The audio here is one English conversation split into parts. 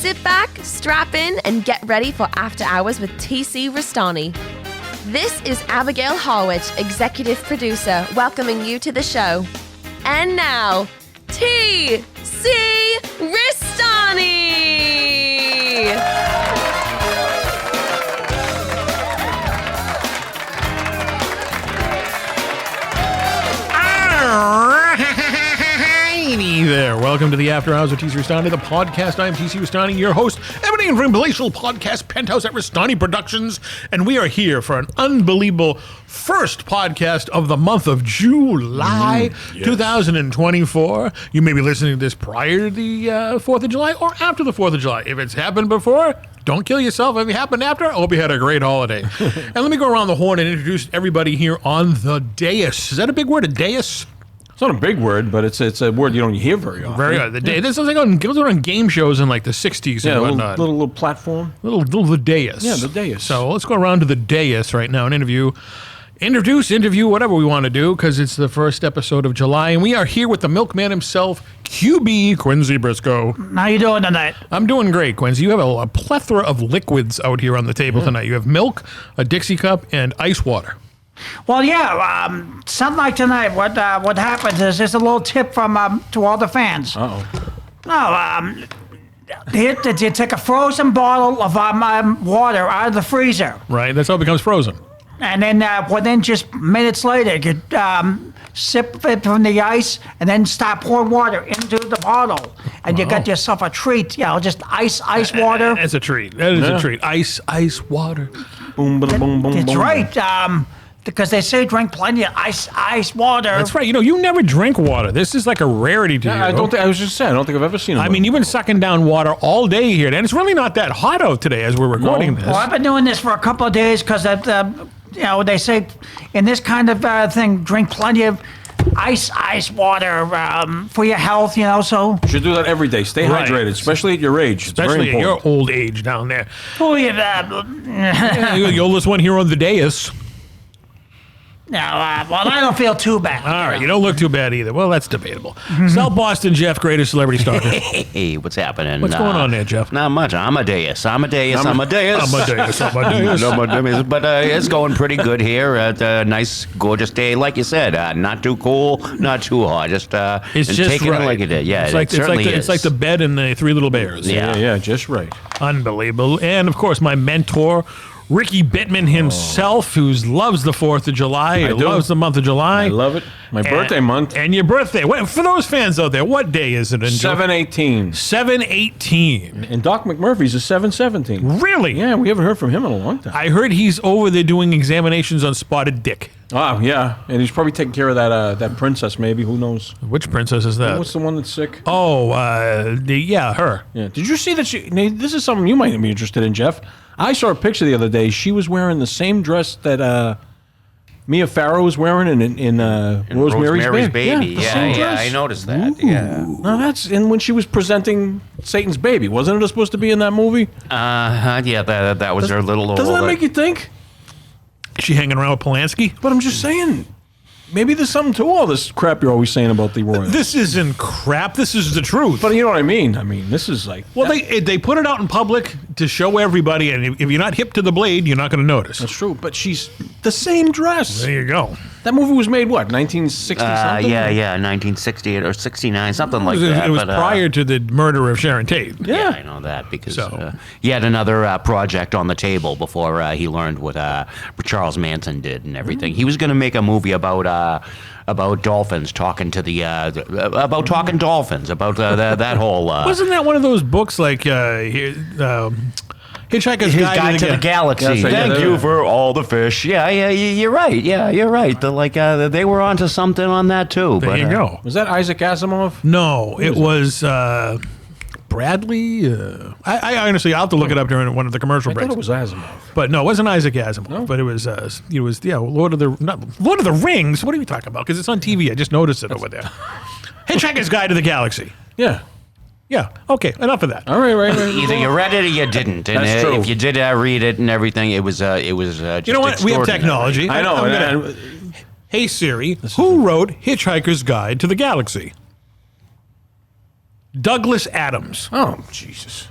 Sit back, strap in, and get ready for After Hours with TC Restani. This is Abigail Harwich, executive producer, welcoming you to the show. And now, TC Restani! Hey there. Welcome to the After Hours with TC Restani, the podcast. I am TC Restani, your host, emanating from palatial podcast penthouse at Restani Productions, and we are here for an unbelievable first podcast of the month of July 2024. You may be listening to this prior to the 4th of July or after the 4th of July. If it's happened before, don't kill yourself. If it happened after, I hope you had a great holiday. And let me go around the horn and introduce everybody here on the dais. Is that a big word, a dais? It's not a big word, but it's a word you don't hear very often. Very good. This sounds like on game shows in like the 60s and whatnot. Little platform. Little the dais. Yeah, the dais. So let's go around to the dais right now and interview, whatever we want to do, because it's the first episode of July, and we are here with the milkman himself, QB Quincy Briscoe. How you doing tonight? I'm doing great, Quincy. You have a plethora of liquids out here on the table tonight. You have milk, a Dixie cup, and ice water. Well, something like tonight. What happens is there's a little tip from to all the fans. You take a frozen bottle of water out of the freezer, Right, that's how it becomes frozen. and then just minutes later, you sip it from the ice, and then start pouring water into the bottle, and you got yourself a treat. Just ice water. That's a treat. That is a treat. Ice water. Boom, boom, boom, boom. It's right. Because they say drink plenty of ice water. That's right. You never drink water. This is like a rarity to you. I don't think I don't think I've ever seen it. I mean, you've been sucking down water all day here, and it's really not that hot out today as we're recording this. Well, I've been doing this for a couple of days because they say in this kind of thing, drink plenty of ice water for your health. So you should do that every day. Stay Right. hydrated, especially at your age. It's Especially very at your important. old age down there. who you? You're the oldest one here on the dais. Well, I don't feel too bad. All right, you don't look too bad either. Well, that's debatable. South Boston Jeff, greatest celebrity stalker. Hey, what's happening? What's going on there, Jeff? Not much. Amadeus. But It's going pretty good here. A nice, gorgeous day. Like you said, not too cool, not too hot. Just It's and just taking right. it like it is. Yeah, it's like the bed in the Three Little Bears. Yeah. Yeah, just right. Unbelievable. And of course, my mentor, Ricky Bittman himself, who loves the 4th of July. I do. Loves the month of July. I love it. My birthday month. And your birthday. For those fans out there, what day is it? 7/18. 7/18. And Doc McMurphy's is 7/17. Really? Yeah, we haven't heard from him in a long time. I heard he's over there doing examinations on Spotted Dick. Oh, yeah. And he's probably taking care of that princess, maybe. Who knows? Which princess is that? What's the one that's sick? Oh, her. Yeah. Did you see that this is something you might be interested in, Jeff. I saw a picture the other day. She was wearing the same dress that Mia Farrow was wearing in Rosemary's Baby. the same Yeah, dress. I noticed that. Yeah. No, and when she was presenting Satan's Baby, wasn't it supposed to be in that movie? Yeah. That was her little. Doesn't that make you think? Is she hanging around with Polanski? But I'm just saying, maybe there's something to all this crap you're always saying about the royals. This isn't crap. This is the truth. But you know what I mean? I mean, this is like... Well, they put it out in public to show everybody, and if you're not hip to the blade, you're not going to notice. That's true, but she's the same dress. There you go. That movie was made, what, 1960 something? Yeah, 1968 or 69, something like It that. was prior to the murder of Sharon Tate. Yeah, I know that because So- he had another project on the table before he learned what Charles Manson did and everything. He was going to make a movie about dolphins talking to the about talking dolphins about that whole. Wasn't that one of those books like Hitchhiker's His Guide to the Galaxy. That's right, Thank you for all the fish. Yeah, you're right. Yeah, you're right. They were onto something on that too. There you go. Was that Isaac Asimov? No, it was Bradley. I honestly, I'll have to look it up during one of the commercial I breaks. thought it was Asimov. But no, it wasn't Isaac Asimov. No? But it was Lord of the Rings. What are you talking about? Because it's on TV. I just noticed it over there. Hitchhiker's Guide to the Galaxy. Yeah. Yeah. Okay. Enough of that. All right. Either you read it or you didn't. And That's true. if you did read it and everything, it was just You know what? We have extraordinary. technology. I know. I'm gonna- Hey Siri, who wrote Hitchhiker's Guide to the Galaxy? Douglas Adams. Oh, Jesus.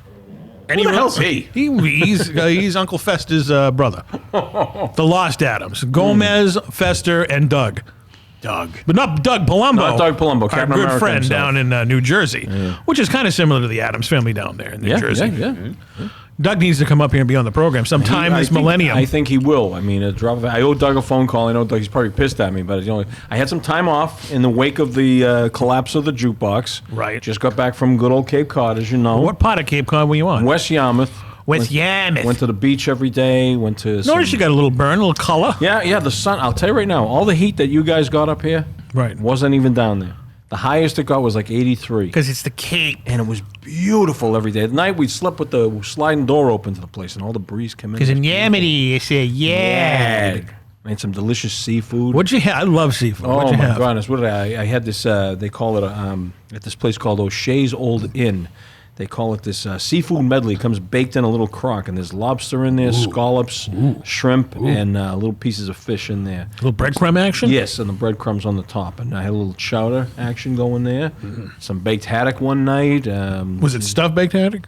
And Who the hell's he? He's Uncle Fester's brother. The Lost Adams. Gomez, Fester, and Doug. But not Doug Palumbo. Not Doug Palumbo, Our Captain good America friend himself. down in New Jersey, which is kind of similar to the Adams family down there in New Jersey. Yeah. Doug needs to come up here and be on the program sometime this millennium. I think he will. I mean, I owe Doug a phone call. I know Doug, he's probably pissed at me, but I had some time off in the wake of the collapse of the jukebox. Right. Just got back from good old Cape Cod, as you know. What part of Cape Cod were you on? West Yarmouth. West Yarmouth. Went to the beach every day. Went to. Notice you got a little burn, a little color. Yeah. The sun. I'll tell you right now, all the heat that you guys got up here, wasn't even down there. The highest it got was like 83. Because it's the Cape. And it was beautiful every day. At night, we'd sleep with the sliding door open to the place, and all the breeze came in. Because in Yamity, it's a Made some delicious seafood. What'd you have? I love seafood. Oh, What'd you my have? goodness. What did I had this, they call it, at this place called O'Shea's Old Inn. They call it this seafood medley. It comes baked in a little crock, and there's lobster in there, scallops, shrimp, and little pieces of fish in there. A little breadcrumb action? Yes, and the breadcrumbs on the top. And I had a little chowder action going there. Some baked haddock one night. Was it stuffed baked haddock?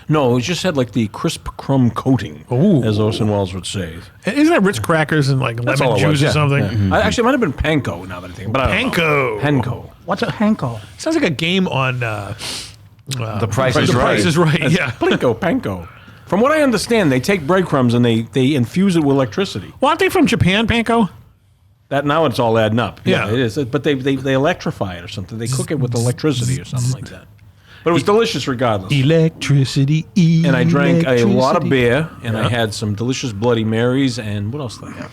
No, it just had like the crisp crumb coating, as Orson Welles would say. Isn't that Ritz crackers and like That's lemon all it juice was, or yeah, something? yeah. Actually, it might have been panko now that I think about it. Panko. Panko. What's a Henko? Sounds like a game on The Price is The Right. Price is Right. Yeah. Plinko, panko. From what I understand, they take breadcrumbs and they infuse it with electricity. Well, aren't they from Japan, panko? That now it's all adding up. Yeah. It is. But they electrify it or something. They cook it with electricity or something like that. But it was delicious regardless. Electricity. And I drank a lot of beer, and I had some delicious Bloody Marys, and what else did I have?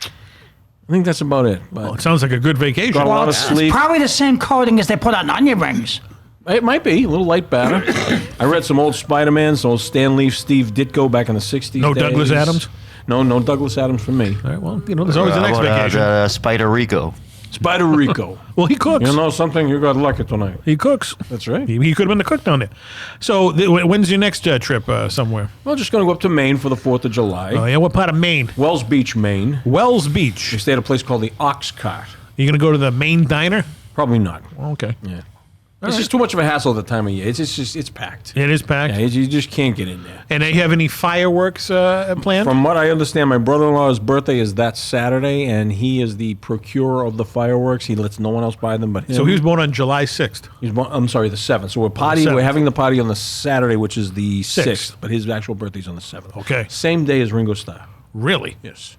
I think that's about it. But Well, it sounds like a good vacation. got a lot of It's sleep. probably the same coating as they put on onion rings. It might be a little light batter. I read some old Spider-Man, some old Stan Lee, Steve Ditko back in the 60s. No days. Douglas Adams? No Douglas Adams for me. All right, well, there's always the How next about, vacation. Spider Rico. Spider Rico. Well, he cooks. You know something? You got lucky tonight. He cooks. That's right. He could have been the cook down there. So, when's your next trip somewhere? Well, just going to go up to Maine for the 4th of July. Oh, yeah, what part of Maine? Wells Beach, Maine. Wells We Beach. stay at a place called the Ox Cart. You going to go to the Maine diner? Probably not. Okay. Yeah. It's just too much of a hassle at the time of year. It's packed. It is packed. Yeah, you just can't get in there. And they have any fireworks planned? From what I understand, my brother-in-law's birthday is that Saturday, and he is the procurer of the fireworks. He lets no one else buy them but him. So he was born on July 6th. I'm sorry, the 7th. So we're 7th. having the party on the Saturday, which is the 6th, Sixth. but his actual birthday's on the 7th. Okay. Same day as Ringo Starr. Really? Yes.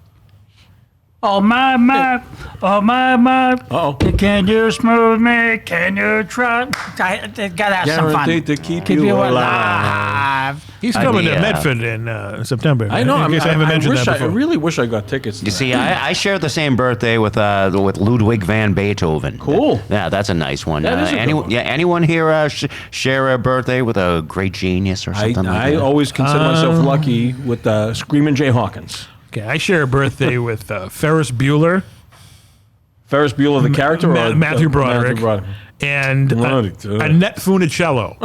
Oh my, oh my. Uh-oh. Can you smooth me? Can you try? They gotta have some fun. Guaranteed to keep Keep you you alive. alive. He's coming to Yeah. Medford in September. I know. I guess I haven't mentioned that I before. really wish I got tickets. To You that. see, I share the same birthday with Ludwig van Beethoven. Cool. Yeah, that's a nice one. That is a good one. Yeah, anyone here share a birthday with a great genius or something like I that? always consider myself lucky with Screamin' Jay Hawkins. Okay, I share a birthday with Ferris Bueller. Ferris Bueller, the character, or Matthew Broderick. Matthew Broderick. And Broderick. Annette Funicello.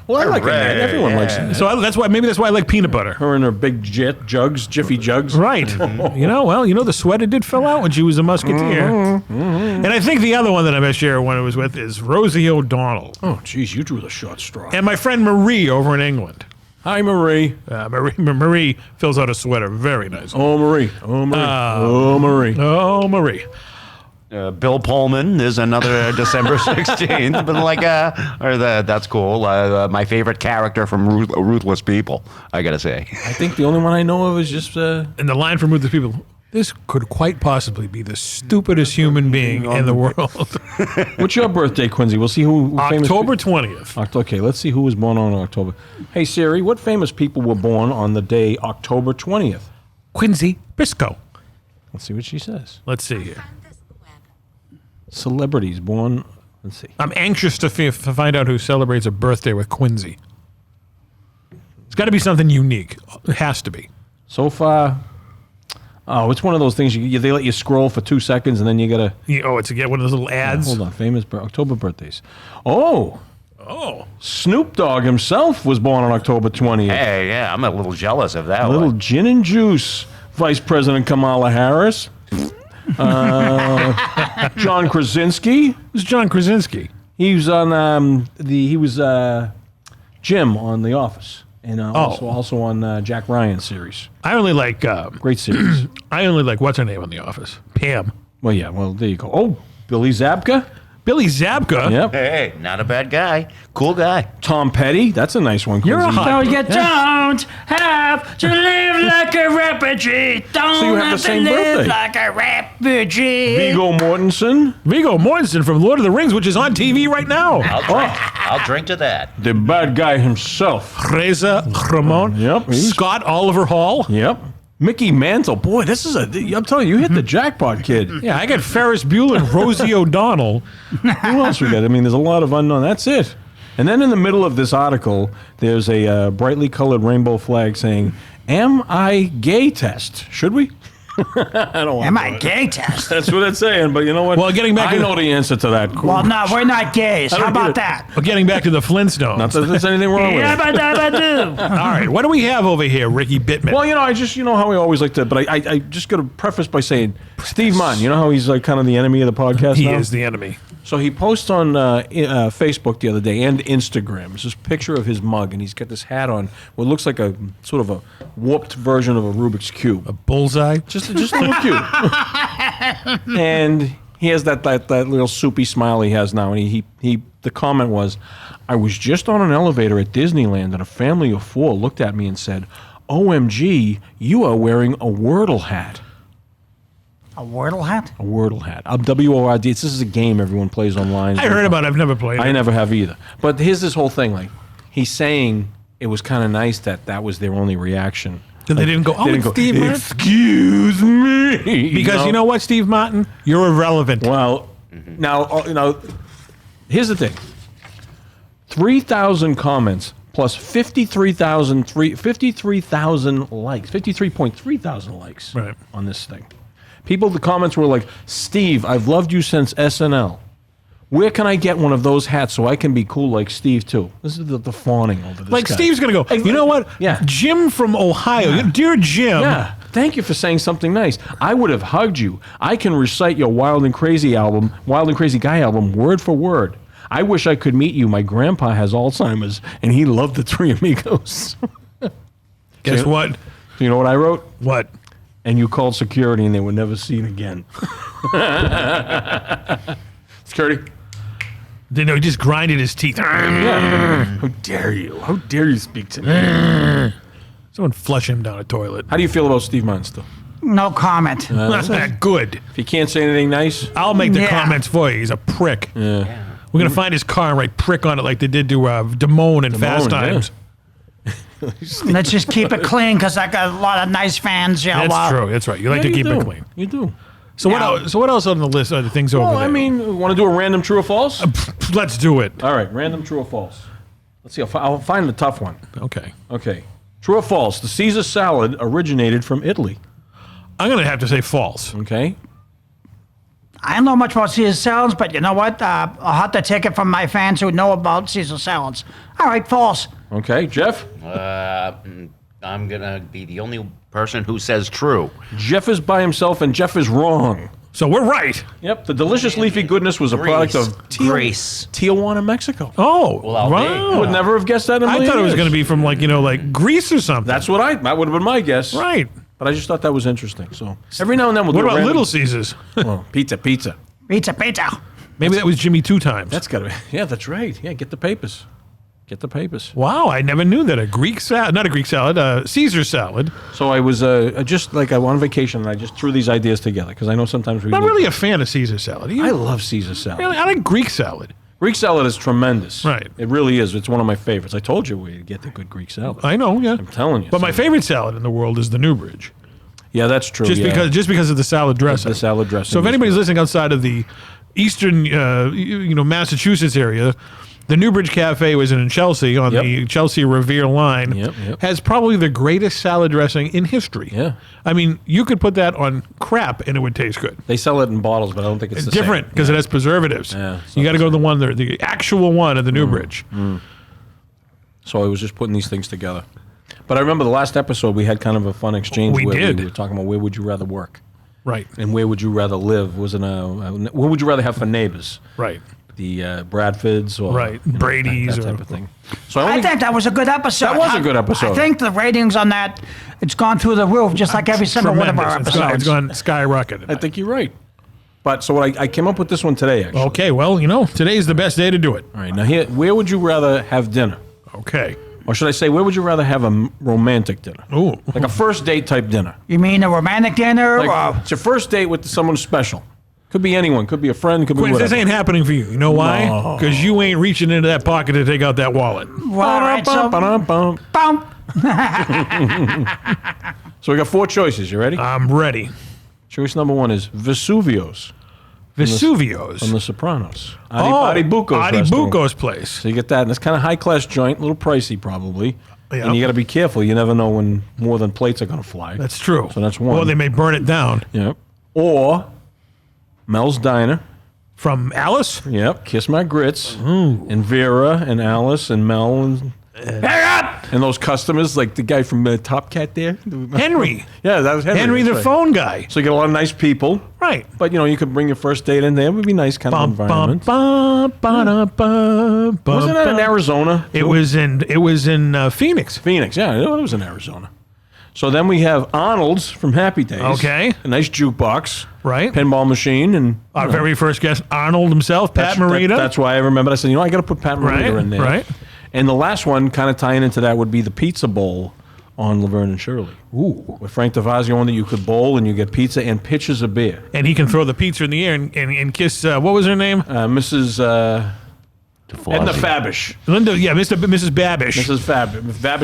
Well, I like Hooray, Annette. Everyone likes yeah. Annette. So that's why I like peanut butter. Her and her big Jiffy jugs. Right. The sweater did fill out when she was a musketeer. And I think the other one that I best share when I was with is Rosie O'Donnell. Oh, geez, you drew the short straw. And my friend Marie over in England. Hi, Marie. Marie fills out a sweater very nice. Oh, Marie. Oh, Marie. Oh, Marie. Oh, Marie. Bill Pullman is another December 16th, but that's cool. My favorite character from Ruthless People, I gotta say. I think the only one I know of is just. And the line from Ruthless People, this could quite possibly be the stupidest human being in the world. What's your birthday, Quincy? We'll see who. famous October 20th. Okay, let's see who was born on October. Hey, Siri, what famous people were born on the day October 20th? Quincy Briscoe. Let's see what she says. Let's see here. Celebrities born. Let's see. I'm anxious to find out who celebrates a birthday with Quincy. It's got to be something unique. It has to be. So far, it's one of those things they let you scroll for 2 seconds and then you gotta. It's to get one of those little ads. Hold on, famous October birthdays. Oh, Oh. Snoop Dogg himself was born on October 20th. Hey, yeah, I'm a little jealous of that A little one. gin and juice. Vice President Kamala Harris. John Krasinski. Who's John Krasinski? He was on Jim on The Office, and also on Jack Ryan's series. I only like Great series. I only like what's her name on The Office? Pam. Well, yeah. Well, there you go. Oh, Billy Zabka. Billy Zabka. Yep. Hey, not a bad guy. Cool guy. Tom Petty. That's a nice one. You're a Quincy. hot- So you don't have to live like a refugee. Don't So you have the have to same live birthday. like a refugee. Viggo Mortensen. Viggo Mortensen from Lord of the Rings, which is on TV right now. I'll drink to that. The bad guy himself. Reza Ramon. Yep. Scott Oliver Hall. Yep. Mickey Mantle. Boy, this is I'm telling you, you hit the jackpot, kid. Yeah, I got Ferris Bueller and Rosie O'Donnell. Who else we got? I mean, there's a lot of unknown. That's it. And then in the middle of this article, there's a brightly colored rainbow flag saying, "Am I gay test? Should we?" I don't want Am I gay test? That's what it's saying, but you know what? Well, getting back I to- know the answer to that. Well, no, we're not gays. How don't get about it. that? Well, getting back to the Flintstones. Not that there's anything wrong with it. Yabba-dabba-doo. All right, what do we have over here, Ricky Bittman? Well, you know how we always like to, but I just got to preface by saying, Steve Martin, you know how he's like kind of the enemy of the podcast he now? is the enemy. So he posts on Facebook the other day and Instagram. It's this picture of his mug, and he's got this hat on what looks like a sort of a warped version of a Rubik's Cube. Bullseye. Just a little cube. And he has that little soupy smile he has now. And he the comment was, "I was just on an elevator at Disneyland, and a family of 4 looked at me and said, 'OMG, you are wearing a Wordle hat.'" A Wordle hat? A Wordle hat. W-O-R-D. This is a game everyone plays online. I heard about it. I've never played I it. never have either. But here's this whole thing. Like, he's saying it was kind of nice that was their only reaction. And they didn't go, They didn't go, Steve Martin. "Excuse me." Because you know what, Steve Martin? You're irrelevant. Well, now, here's the thing. 3,000 comments plus 53,000 likes, 53.3 thousand likes Right. on this thing. The comments were like, "Steve, I've loved you since SNL. Where can I get one of those hats so I can be cool like Steve too?" This is the fawning over this Like guy. Steve's going to go, you know what? Yeah. Jim from Ohio. Dear Jim. Yeah, thank you for saying something nice. I would have hugged you. I can recite your Wild and Crazy Guy album word for word. I wish I could meet you. My grandpa has Alzheimer's, and he loved the Three Amigos. Guess So- what? You know what I wrote? What? And you called security, and they were never seen again. Security? He just grinded his teeth. Yeah. How dare you? How dare you speak to me? Someone flush him down a toilet. How do you feel about Steve Martin still? No comment. Not that good. If you can't say anything nice, I'll make the Yeah. comments for you. He's a prick. yeah. We're going to find his car and write prick on it like they did to Damone in Fast yeah. Times. Let's just keep it clean because I got a lot of nice fans. Yeah, That's true. That's right. You like to keep it clean. You do. So what Yeah. else? So what else on the list are the things over Well, there? I mean, want to do a random true or false? let's do it. All right, random true or false. Let's see. I'll find the tough one. Okay. Okay. True or false? The Caesar salad originated from Italy. I'm going to have to say false. Okay. I don't know much about Caesar salads, but you know what? I'll have to take it from my fans who know about Caesar salads. All right, false. Okay. Jeff? I'm going to be the only person who says true. Jeff is by himself and Jeff is wrong. So we're right. Yep. The delicious leafy goodness was a product of Greece. Tijuana, Mexico. Oh, Well, I'll be. I would never have guessed that in a I million thought it was years. going to be from like Greece or something. That would have been my guess. right. But I just thought that was interesting. So every now and then we'll What do a about random- Little Caesars? Well, pizza. Pizza, pizza. Maybe that was Jimmy 2 times. That's got to be. Yeah, that's right. Yeah, get the papers. Get the papers. Wow, I never knew that. A Greek salad, not a Greek salad, Caesar salad. So I was just like I went on vacation and I just threw these ideas together because I know sometimes we. Not really a fan of Caesar salad. Are you? I love Caesar salad. Really? I like Greek salad. Greek salad is tremendous. Right. It really is. It's one of my favorites. I told you we'd get the good Greek salad. I know, yeah. I'm telling you. But my favorite salad in the world is the Newbridge. Yeah, that's true. Just yeah. because of the salad dressing. The salad dressing. So if is anybody's good. listening outside of the eastern, Massachusetts area, the Newbridge Cafe was in Chelsea on Yep. the Chelsea Revere line. Yep. Has probably the greatest salad dressing in history. Yeah. I mean, you could put that on crap and it would taste good. They sell it in bottles, but I don't think it's It's the different same. because it has preservatives. Yeah, it's you not got to go to the one, the actual one at the Newbridge. So I was just putting these things together. But I remember the last episode we had kind of a fun exchange We where did. we were talking about where would you rather work Right, and where would you rather live. What would you rather have for neighbors? right. Bradfords or Right, Brady's that type or- of thing. So I think that was a good episode. That was a good episode. I think the ratings on that, it's gone through the roof, just like every single one of our Tremendous. episodes. It's gone skyrocketed. I think you're right. But so I came up with this one today, actually. Okay, well, today's the best day to do it. All right, now here, where would you rather have dinner? Okay. Or should I say, where would you rather have a romantic dinner? Ooh. Like a first date type dinner. You mean a romantic dinner? Like, it's your first date with someone special. Could be anyone. Could be a friend. Could be Quinn, whatever. this ain't happening for you. You know why? No. Because you ain't reaching into that pocket to take out that wallet. All right, so, Ba-dum-bum. bump. So we got 4 choices. You ready? I'm ready. Choice number 1 is Vesuvio's Vesuvio's. from The Sopranos. Adi Bucco's Adi restaurant. Bucco's place. So you get that, and it's kind of high class joint, a little pricey probably. Yeah. And you got to be careful. You never know when more than plates are going to fly. That's true. So that's one. Or they may burn it down. Yep. Or Mel's Diner. From Alice? Yep. Kiss My Grits. And Vera and Alice and Mel and those customers, like the guy from Top Cat there. Henry. Yeah, that was Henry. Henry the that's right. phone guy. So you get a lot of nice people. Right. But, you could bring your first date in there. It would be nice kind of Bum, environment. bum, ba-da-bum, bum, Wasn't that in bum. Arizona? It was in Phoenix. Phoenix, yeah. It was in Arizona. So then we have Arnold's from Happy Days. Okay. A nice jukebox. Right. Pinball machine. And Our very first guest, Arnold himself, Pat Morita. That's why I remembered. I said, I got to put Pat Morita Right, in there. right. And the last one, kind of tying into that, would be the Pizza Bowl on Laverne and Shirley. Ooh. With Frank DeFazio on that you could bowl and you get pizza and pitchers of beer. And he can throw the pizza in the air and kiss, what was her name? Mrs. Edna Fabish. Linda, yeah, Mrs. Babish. Mrs.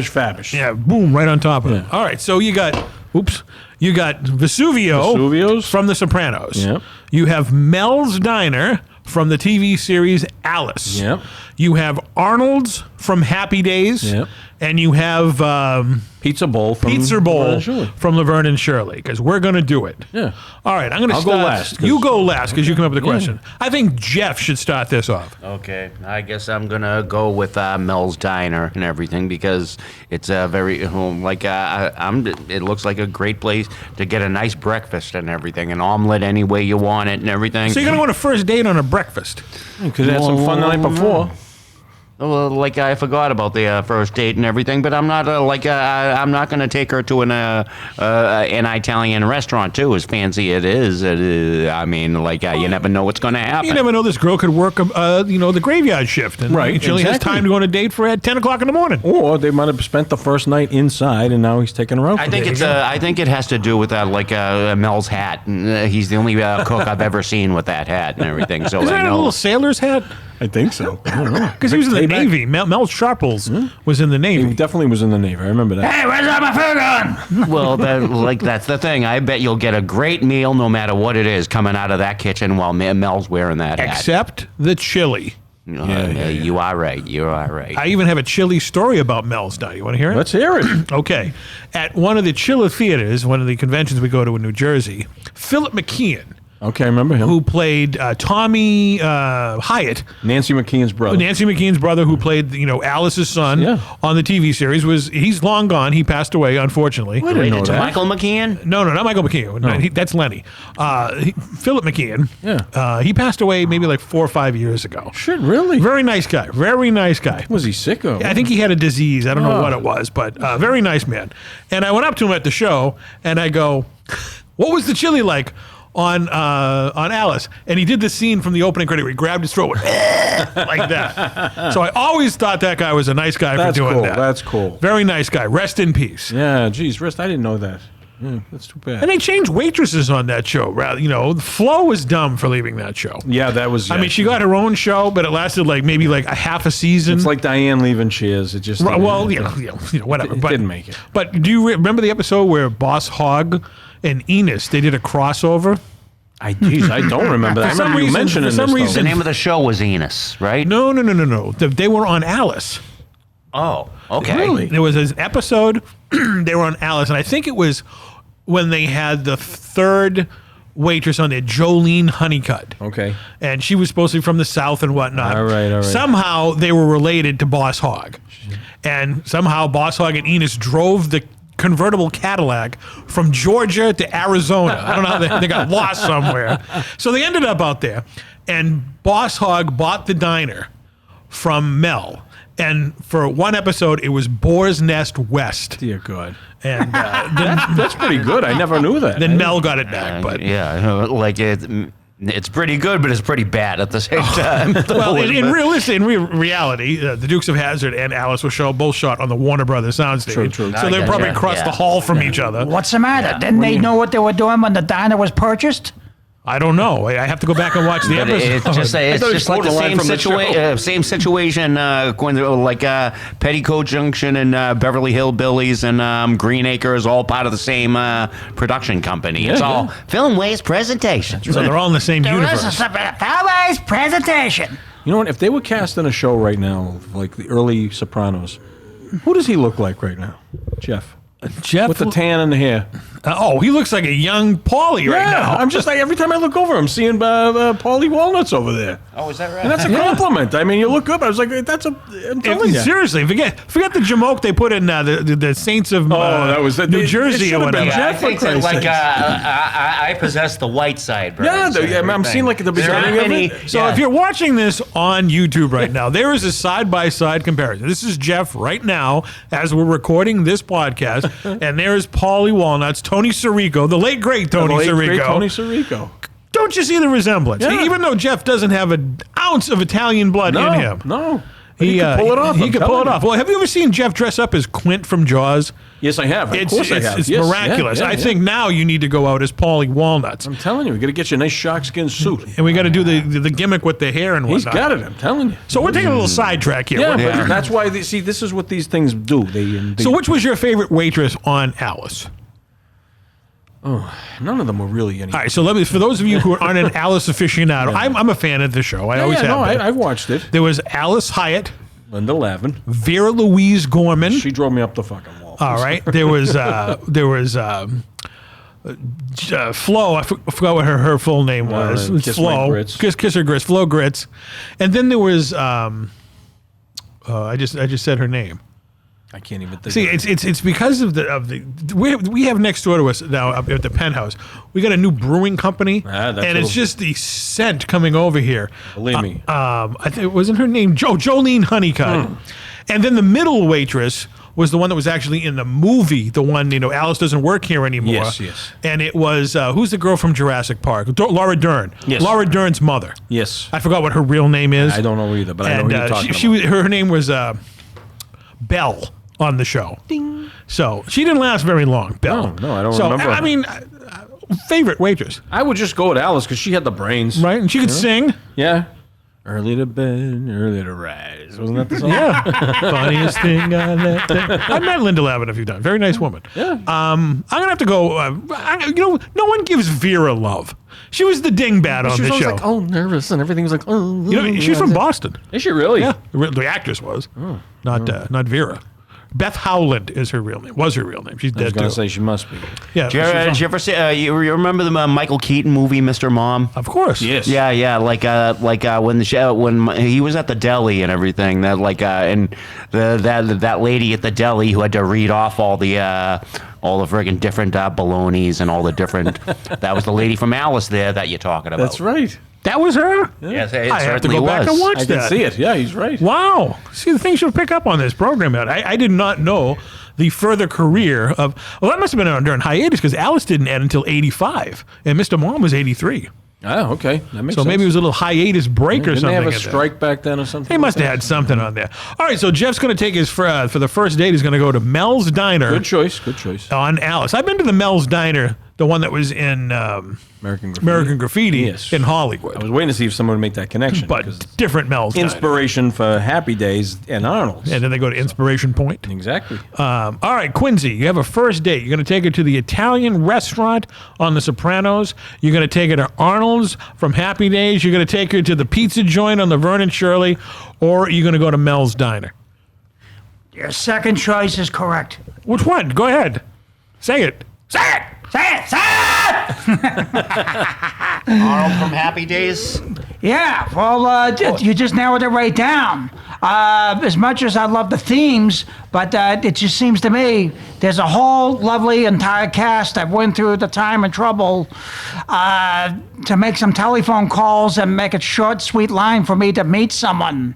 Fabish. Yeah, boom, right on top of it. All right, so you got Vesuvio Vesuvio's. from The Sopranos. Yep. You have Mel's Diner from the TV series Alice. Yep. You have Arnold's from Happy Days. Yep. And you have Pizza Bowl from Pizza Laverne Bowl and Shirley. from Laverne and Shirley, because we're going to do it. Yeah. All right, I'm going to I'll start. go last, 'cause- You go last because you come up with the question. I think Jeff should start this off. Okay, I guess I'm gonna go with Mel's Diner and everything because it's a very it looks like a great place to get a nice breakfast and everything, an omelet any way you want it and everything. So you're going to go on a first date on a breakfast. Because they had some fun the night before. Well, I forgot about the first date and everything, but I'm not I'm not gonna take her to an Italian restaurant too, as fancy it is. You never know what's gonna happen. You never know, this girl could work, the graveyard shift. And Right, she only has exactly. time to go on a date for at 10 o'clock in the morning. Or they might have spent the first night inside and now he's taking her out. I for think dinner. it's I think it has to do with Mel's hat. He's the only cook I've ever seen with that hat and everything. So Is I that a know. little sailor's hat? I think so. I don't know. Because he was in the Payback. Navy. Mel Sharples was in the He Navy. definitely was in the Navy. I remember that. Hey, where's all my food gone? Well, that's the thing. I bet you'll get a great meal no matter what it is coming out of that kitchen while Mel's wearing that hat. Except the chili. You are right. You are right. I even have a chili story about Mel's Diner. You want to hear it? Let's hear it. Okay. At one of the Chiller theaters, one of the conventions we go to in New Jersey, Philip McKeon, Okay, I remember him. who played Tommy Hyatt, Nancy McKeon's brother. Nancy McKeon's brother, who played Alice's son Yeah. on the TV series, he's long gone. He passed away, unfortunately. I didn't know Related to that. Michael McKeon? No, not Michael McKeon. No, that's Lenny. Philip McKeon. Yeah. He passed away maybe like 4 or 5 years ago. Shit, really? Very nice guy. Very nice guy. Was he sick? Or? I think he had a disease. I don't know Oh. what it was, but very nice man. And I went up to him at the show, and I go, "What was the chili like on Alice?" And he did the scene from the opening credit where he grabbed his throat went, like that. So I always thought that guy was a nice guy That's for doing cool. that. That's cool. Very nice guy. Rest in peace. Yeah, geez, Rest, I didn't know that. Yeah, that's too bad. And they changed waitresses on that show. Flo was dumb for leaving that show. Yeah, that was. I mean, she got her own show, but it lasted maybe a half a season. It's like Diane leaving Cheers. It just. Right, well, whatever. It but, didn't make it. But do you remember the episode where Boss Hogg and Enos, they did a crossover? I don't remember that. I For some remember you reason- mentioning for some this, though. reason- The name of the show was Enos, right? No. They were on Alice. Oh, okay. Really? There was an episode, they were on Alice, and I think it was when they had the third waitress on there, Jolene Honeycutt. Okay. And she was supposed to be from the South and whatnot. All right. Somehow they were related to Boss Hogg. And somehow Boss Hogg and Enos drove the convertible Cadillac from Georgia to Arizona. I don't know how they got lost somewhere. So they ended up out there. and Boss Hog bought the diner from Mel. And for one episode, it was Boar's Nest West. Dear God. And then, That's pretty good. I never knew that. then Mel got it back. But Yeah, like it's pretty good, but it's pretty bad at the same time. well, in reality, the Dukes of Hazzard and Alice were both shot on the Warner Brothers soundstage. True. So they probably crossed the hall from each other. What's the matter? Didn't they know what they were doing when the diner was purchased? I don't know. I have to go back and watch the episode. It's just like the same situation, like Petticoat Junction and Beverly Hillbillies and Green Acres, all part of the same production company. It's all Film Waste Presentation. So they're all in the same universe. Always presentation. You know what? If they were casting a show right now, like the early Sopranos, who does he look like right now? Jeff. With the tan and the hair. He looks like a young Paulie right now. I'm just like, every time I look over, I'm seeing Paulie Walnuts over there. Oh, is that right? And that's a compliment. I mean, you look good, but I was like, I'm telling you. Seriously, forget the jamoke they put in the Saints of that was New Jersey or whatever. I think that, like I possess the white side. Bro. I'm seeing like at the beginning of it. So if you're watching this on YouTube right now, there is a side-by-side comparison. This is Jeff right now as we're recording this podcast, and there is Paulie Walnuts, Tony Sirico, the late great Tony Sirico. Don't you see the resemblance? Yeah. Even though Jeff doesn't have an ounce of Italian blood in him. No. He can pull it off. He can pull it off. Well, have you ever seen Jeff dress up as Quint from Jaws? Yes, I have. Of course I have. It's Yes, miraculous. yeah, I think now you need to go out as Paulie Walnuts. I'm telling you, we got to get you a nice shark skin suit. And we got to do the gimmick with the hair and whatnot. He's got it. I'm telling you. So we're taking a little sidetrack here. Yeah, but that's why. This is what these things do. So which was your favorite waitress on Alice? None of them were really any. All right, so for those of you who aren't an Alice aficionado, I'm a fan of the show. I always have been. I've watched it. There was Alice Hyatt, Linda Lavin. Vera Louise Gorman. She drove me up the fucking wall. All right. There was Flo. I forgot what her full name was. It's Kiss Flo. My Grits. Kiss her grits. Flo Grits. And then there was I just said her name. I can't even think. See, it's because of the we have next door to us now up at the penthouse. We got a new brewing company, and it's just the scent coming over here. Believe me. I think it wasn't her name Jolene Honeycutt, and then the middle waitress was the one that was actually in the movie. The one Alice doesn't work here anymore. Yes. And it was who's the girl from Jurassic Park? Laura Dern. Yes. Laura Dern's mother. Yes. I forgot what her real name is. I don't know either, but I know who you're talking about. Her name was Belle on the show. Ding. So she didn't last very long, Belle. No, I don't remember. I mean, favorite waitress. I would just go with Alice because she had the brains. Right? And she could sing. Yeah. Early to bed, early to rise. Wasn't that the song? Yeah. Funniest thing on that thing. I met Linda Lavin a few times. Very nice woman. Yeah. I'm going to have to go. No one gives Vera love. She was the dingbat on She was the always show. like, nervous, and everything was like, She's from Boston. Is she really? Yeah. The actress was. Not Vera. Beth Howland is her real name. Was her real name. She's dead I was going too. to say she must be. Yeah. Did you ever see? You remember the Michael Keaton movie, Mr. Mom? Of course. Yes. Yeah. Like when the show, when he was at the deli and everything. That and that lady at the deli who had to read off all the friggin' different bolognas and all the different. That was the lady from Alice there that you're talking about. That's right. That was her? Yes, it I have to certainly go back was. and watch I that. can see it. Yeah, he's right. Wow. See, the things you'll pick up on this program. I did not know the further career of... Well, that must have been during hiatus because Alice didn't end until 85, and Mr. Mom was 83. Oh, okay. That makes sense. So maybe it was a little hiatus break or Didn't something. they have a in there. strike back then or something? They must have had something on there. All right, so Jeff's going to take his... For the first date, he's going to go to Mel's Diner. Good choice. On Alice. I've been to the Mel's Diner, the one that was in American Graffiti. Yes. in Hollywood. I was waiting to see if someone would make that connection. But different Mel's Diner. Inspiration for Happy Days and Arnold's. And then they go to Inspiration Point. Exactly. All right, Quincy, you have a first date. You're going to take her to the Italian restaurant on The Sopranos. You're going to take her to Arnold's from Happy Days. You're going to take her to the pizza joint on the Vernon Shirley, or you're going to go to Mel's Diner. Your second choice is correct. Which one? Go ahead. Say it. Say it! Say it! Say it! Arnold from Happy Days. Yeah, well, you just narrowed it right down. As much as I love the themes, but it just seems to me there's a whole lovely entire cast that went through the time and trouble to make some telephone calls and make a short, sweet line for me to meet someone.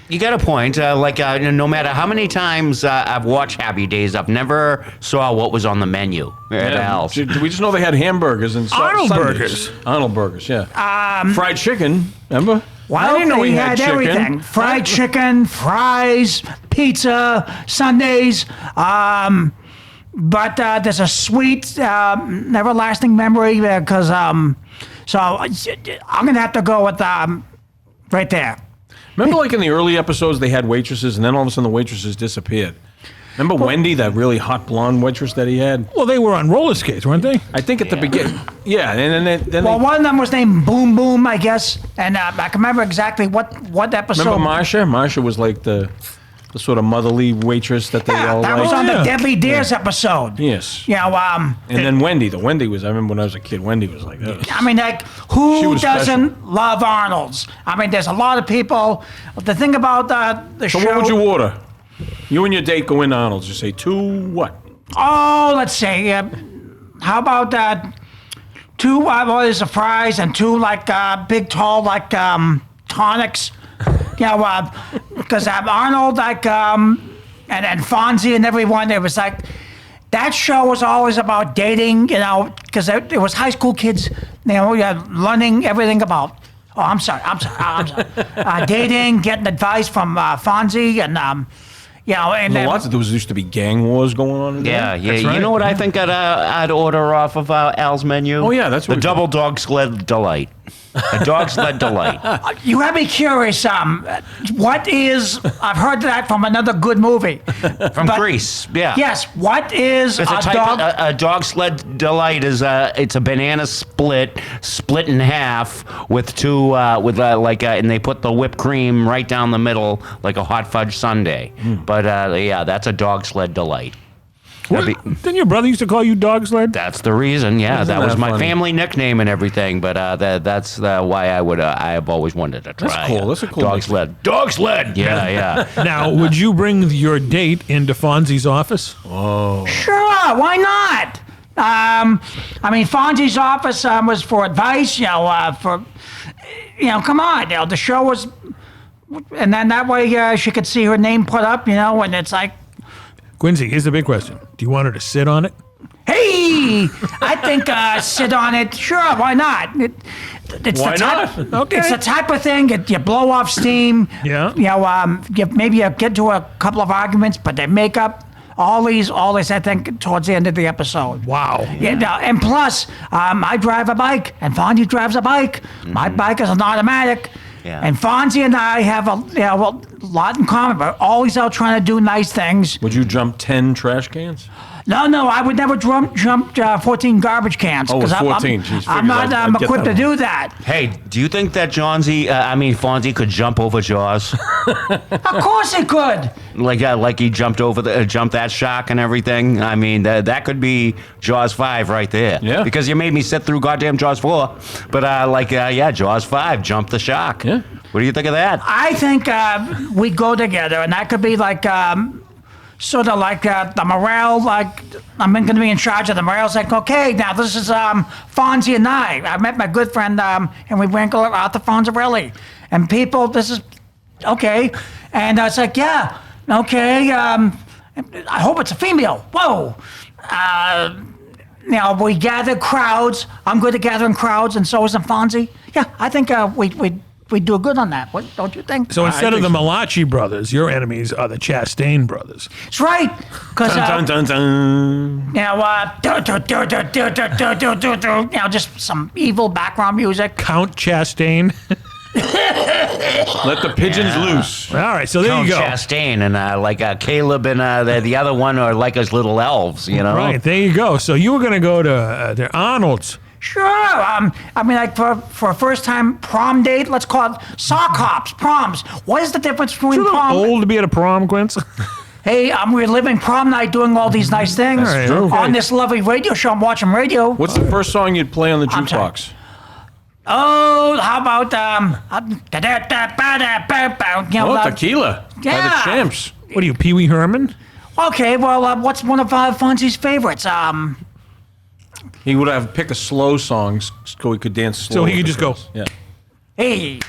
You got a point. No matter how many times I've watched Happy Days, I've never saw what was on the menu at Al's. Do we just know they had hamburgers and Arnold Sundays? burgers. Arnold burgers, yeah. Fried chicken, remember? Well, I didn't know they he had chicken. everything. Fried chicken, fries, pizza, Sundays. But there's a sweet, everlasting memory because, so I'm going to have to go with right there. Remember, like in the early episodes, they had waitresses, and then all of a sudden the waitresses disappeared. Remember Wendy, that really hot blonde waitress that he had? Well, they were on roller skates, weren't they? I think at the beginning. Yeah, and then Well, they, one of them was named Boom Boom, I guess, and I can remember exactly what episode. remember Marsha? Marsha was like the sort of motherly waitress that they all that liked. was on yeah. the Deadly Dares episode. Yes. You know, And then Wendy. The Wendy was, I remember when I was a kid, Wendy was like, ugh. I mean, like, She who was doesn't love Arnold's? I mean, there's a lot of people. The thing about the So show. what would you order? You and your date go in Arnold's. You say, 2 what? Oh, let's see. How about 2 orders of fries and 2 like big, tall like tonics? You know, because Arnold like and Fonzie and everyone. It was like that show was always about dating. You know, because it was high school kids. You know, learning everything about. Oh, I'm sorry. Dating, getting advice from Fonzie and. You know, and There used to be gang wars going on in there. Yeah. That's right. You know what I think I'd order off of Al's menu? Oh, yeah, that's what the we- double dog sled delight. A dog sled delight. you have me curious. What is? I've heard that from another good movie. From Greece, yeah. Yes. What is It's a a type dog? a dog sled delight is it's a banana split in half with 2 and they put the whipped cream right down the middle like a hot fudge sundae. But yeah, that's a dog sled delight. Didn't your brother used to call you Dog Sled? That's the reason. Yeah, Isn't that was that my funny? family nickname and everything. But that's why I have always wanted to try. That's cool. That's a cool dog nickname. sled. Dog sled. Yeah, yeah. Now, would you bring your date into Fonzie's office? Sure. Why not? I mean, Fonzie's office was for advice. Come on. The show was, and then that way she could see her name put up. And it's like. Quincy, here's the big question. Do you want her to sit on it? Hey, I think sit on it. Sure, why not? It's Why the type, not? Okay. It's the type of thing that you blow off steam. Yeah. Maybe you get to a couple of arguments, but they make up all these. I think towards the end of the episode. Wow. Yeah. And plus, I drive a bike, and Fonzie drives a bike. My bike is an automatic. Yeah. And Fonzie and I have a lot in common. We're always out trying to do nice things. Would you jump 10 trash cans? No, I would never jump 14 garbage cans. Oh, 'cause 14. Jeez, I'm figures not I'd get equipped that to one. do that. Hey, do you think that Fonzie could jump over Jaws? Of course he could. like he jumped over jumped that shark and everything? I mean, that could be Jaws 5 right there. Yeah. Because you made me sit through goddamn Jaws 4. But Jaws 5, jump the shark. Yeah. What do you think of that? I think we go together, and that could be like sort of like the morale. Like I'm going to be in charge of the morale. It's like, okay, now this is Fonzie and I met my good friend, and we went out to Fonzarelli, and people. This is okay, and it's like, yeah, okay. I hope it's a female. Whoa. We gather crowds. I'm good at gathering crowds, and so is Fonzie. Yeah, I think we do good on that. What don't you think? So instead of the think so. Malachi brothers, your enemies are the Chastain brothers. That's right. Because Dun, dun, dun, dun. just some evil background music. Count Chastain. Let the pigeons loose. All right, so there Count you go. Chastain and Caleb and the other one are like us little elves, you know? Right, there you go. So you were going to go to Arnold's. Sure. I mean, like for a first time prom date, let's call it sock hops, proms. What is the difference between You're a little prom? old to be at a prom, Quince. Hey, I'm reliving prom night, doing all these nice things That's true. on this lovely radio show. I'm watching radio. What's the first song you'd play on the I'm sorry. jukebox? Oh, how about you know, Tequila by the Yeah. Champs. What are you, Pee Wee Herman? Okay, well, what's one of Fonzie's favorites? He would have picked a slow song so he could dance slow. So he with could the just go. girls. Yeah. Hey,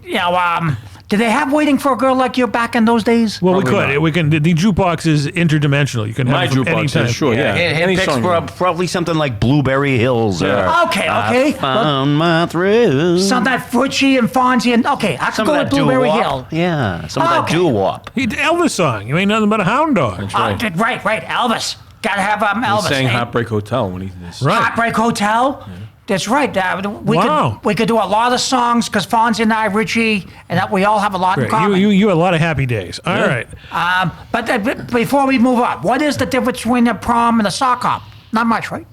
you know, did they have Waiting for a Girl Like You back in those days? Well, Probably not. we can. The jukebox is interdimensional. You can My have it from any jukebox time. is sure. Yeah. It picks song you want. probably something like Blueberry Hills. Yeah. Okay. I found my thrill. Some of that Fritchie and Fonzie and okay, I could Some go of with that Blueberry doo-wop. Hill. Yeah, some of that Okay. doo-wop. Elvis song. You ain't nothing but a hound dog. That's right. Right. Elvis. Gotta have Elvis. He sang Hey, Heartbreak Hotel when he did this. Right. Heartbreak Hotel. That's right. Wow. We could do a lot of songs because Fonzie and I, Richie, and that we all have a lot in Great. common. You had a lot of happy days. All right. But before we move on, what is the difference between a prom and a sock hop? Not much, right?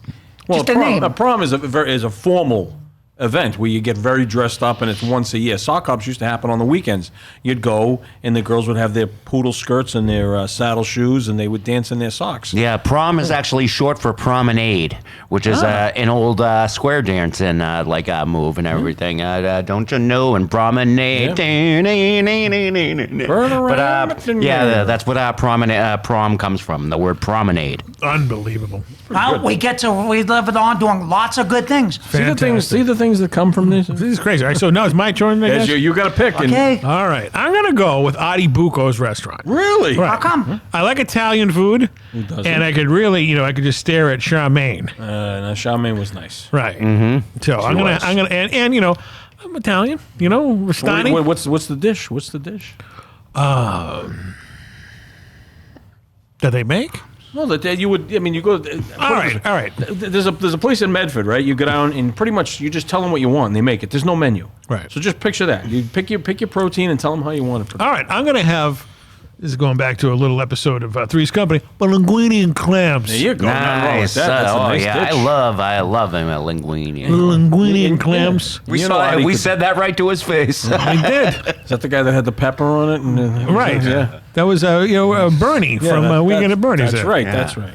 Well, Just a name. a prom is a formal event where you get very dressed up and it's once a year. Sock hops used to happen on the weekends. You'd go and the girls would have their poodle skirts and their saddle shoes and they would dance in their socks. Yeah, prom is actually short for promenade, which is an old square dancing move and everything. Don't you know? And promenade. around. That's what prom comes from. The word promenade. Unbelievable. Well, we live it on doing lots of good things. See the things that come from this? This is crazy. All right, so now it's my turn. I Yes, guess? you got to pick. and- Okay. All right, I'm gonna go with Adi Bucco's restaurant. Really? Right. How come? I like Italian food, doesn't? and I could really, I could just stare at Charmaine. No, Charmaine was nice. Right. Mm-hmm. So I'm was. gonna, and I'm Italian. Restani. What's the dish? What's the dish? That they make. Well, that you would. I mean, you go. All right. There's a place in Medford, right? You go down and pretty much you just tell them what you want and they make it. There's no menu. Right. So just picture that. You pick your protein and tell them how you want it. All right. I'm gonna have. This is going back to a little episode of Three's Company, but linguine and clams. There you go. Nothing wrong with Nice. that. That's a nice yeah, dish. I love him at linguine. Linguine and clams. We You know, Adi we could- said that right to his face. I did. Is that the guy that had the pepper on it? And, Right. Yeah. That was Bernie from Weekend at Bernie's. That's there. right. Yeah. That's right.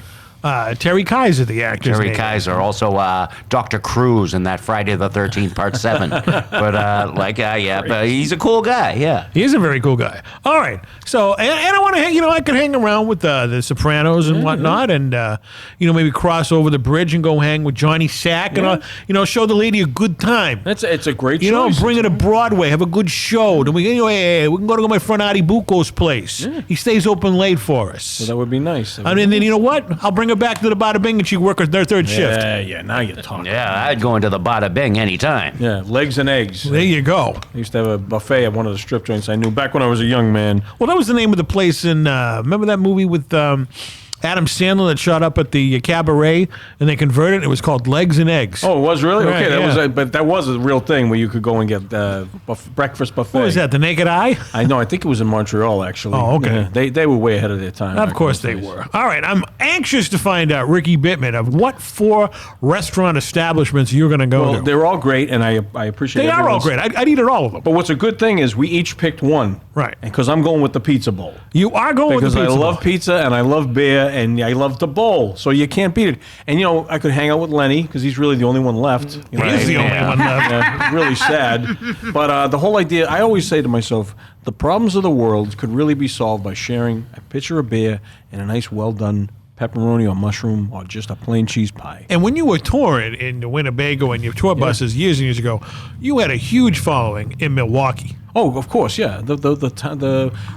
Terry Kaiser, the actor. Jerry Kaiser, also Dr. Cruz in that Friday the 13th Part 7. But he's a cool guy, yeah. He is a very cool guy. All right. So, and I want to hang, I could hang around with the Sopranos and whatnot and, maybe cross over the bridge and go hang with Johnny Sack and, show the lady a good time. It's a great choice. Bring her to Broadway, have a good show. Then we can go to my friend Adi Bucco's place. Yeah. He stays open late for us. So that would be nice. And then you know what? I'll bring her back to the Bada Bing and she work her third shift. Yeah. Now you're talking. Yeah, I'd go into the Bada Bing anytime. Yeah, legs and eggs. There you go. I used to have a buffet at one of the strip joints I knew back when I was a young man. Well, that was the name of the place in. Remember that movie with Adam Sandler that shot up at the cabaret and they converted it? It was called Legs and Eggs. Oh, it was really? Right, Okay, yeah. but that was a real thing where you could go and get breakfast buffet. What was that? The Naked Eye? I know. I think it was in Montreal, actually. Oh, okay. Yeah, they were way ahead of their time. Of back course in they those days. were. All right, I'm anxious to find out, Ricky Bittman, of what 4 restaurant establishments you're going to go Well, to. they're all great, and I appreciate They are all everyone's- great. I'd eat at all of them. But what's a good thing is we each picked one. Right. Because I'm going with the pizza bowl. You are going Because with the I pizza love bowl. pizza and I love beer and I love the bowl, so you can't beat it. And I could hang out with Lenny because he's really the only one left. He is the only Yeah. one left. Yeah, really sad. But the whole idea, I always say to myself, the problems of the world could really be solved by sharing a pitcher of beer and a nice, well done pepperoni or mushroom or just a plain cheese pie. And when you were touring in Winnebago and your tour buses years and years ago, you had a huge following in Milwaukee. Oh, of course, yeah. There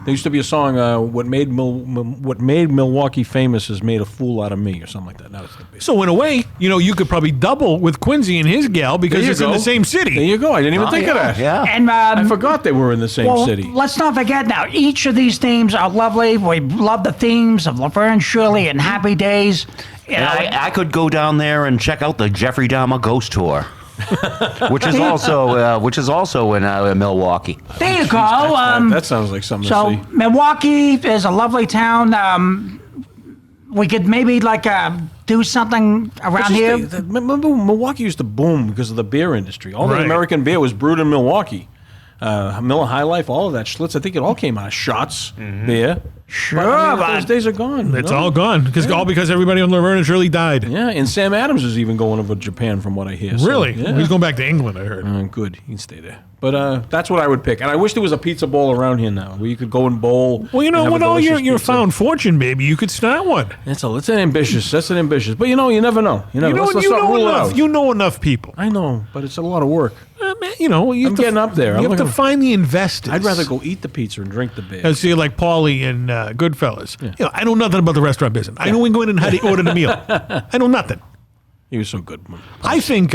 used to be a song, "What made Milwaukee famous has made a fool out of me," or something like that. Now it's the big. So in a way, you could probably double with Quincy and his gal because There you it's in go. the same city. There you go. I didn't even think of that. Yeah. And I forgot they were in the same well, city. let's not forget now. Each of these themes are lovely. We love the themes of Laverne Shirley and Happy Days. And I could go down there and check out the Jeffrey Dahmer Ghost Tour, which is also in Milwaukee. there you go. That sounds like something So to see. Milwaukee is a lovely town. We could maybe do something around here. Remember, Milwaukee used to boom because of the beer industry. All Right. the American beer was brewed in Milwaukee. Miller High Life, all of that Schlitz. I think it all came out of shots, beer. Sure, But those days are gone. It's all gone because everybody on Laverne and Shirley died. Yeah, and Sam Adams is even going over to Japan, from what I hear. So, Really? yeah. He's going back to England, I heard. Good, he can stay there. But that's what I would pick. And I wish there was a pizza bowl around here now, where you could go and bowl. Well, you know, and have with a all your delicious pizza. found fortune, baby, you could start one. That's an ambitious. But you never know. Let's not rule it out. You know enough people. I know, but it's a lot of work. Man, you have I'm to, getting up there. You I'm have to gonna- find the investors. I'd rather go eat the pizza and drink the beer. I see, like Paulie in Goodfellas. I know nothing about the restaurant business. I know England and how to order the meal. I know nothing. He was so good. I think,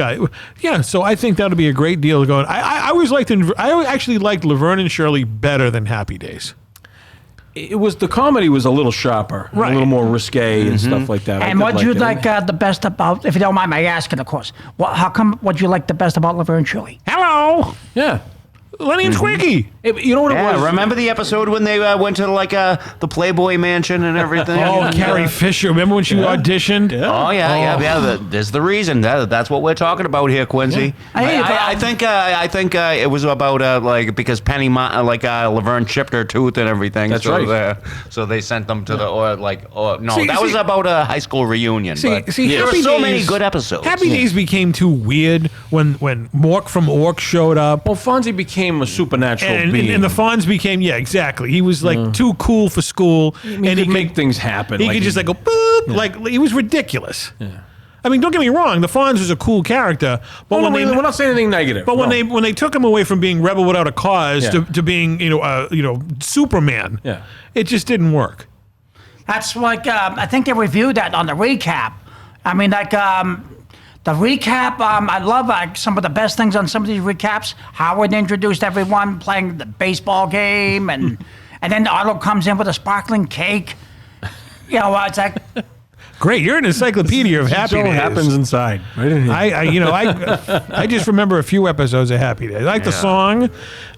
so I think that would be a great deal to go. I always liked, I actually liked Laverne and Shirley better than Happy Days. It was the comedy was a little sharper, Right. a little more risque and stuff like that. And what you like the best about, if you don't mind my asking, of course, what you like the best about Laverne and Shirley? Hello, Yeah. Lenny and Squeaky. You know what it was? Remember the episode when they went to the Playboy Mansion and everything? Oh, Carrie Fisher. Remember when she auditioned? Oh yeah. There's the reason. That's what we're talking about here, Quincy. I think it was about because Penny Laverne chipped her tooth and everything. That's so right. So they sent them to See, that was about a high school reunion. See, but see, there were Happy so Days- many good episodes. Happy Days became too weird when Mork from Ork showed up. Well, Fonzie became a supernatural being. And the Fonz became, exactly. He was like too cool for school. He and could make things happen. He could just go boop. Like, he was ridiculous. I mean, don't get me wrong. The Fonz was a cool character. But we're not saying anything negative. But when they took him away from being Rebel Without a Cause to being, Superman, it just didn't work. That's like, I think they reviewed that on the recap. I mean, the recap, I love some of the best things on some of these recaps. Howard introduced everyone playing the baseball game, and then Arnold comes in with a sparkling cake. It's like... Great, you're an encyclopedia of Happy Days. happens inside. Right in here. I just remember a few episodes of Happy Days. I liked the song,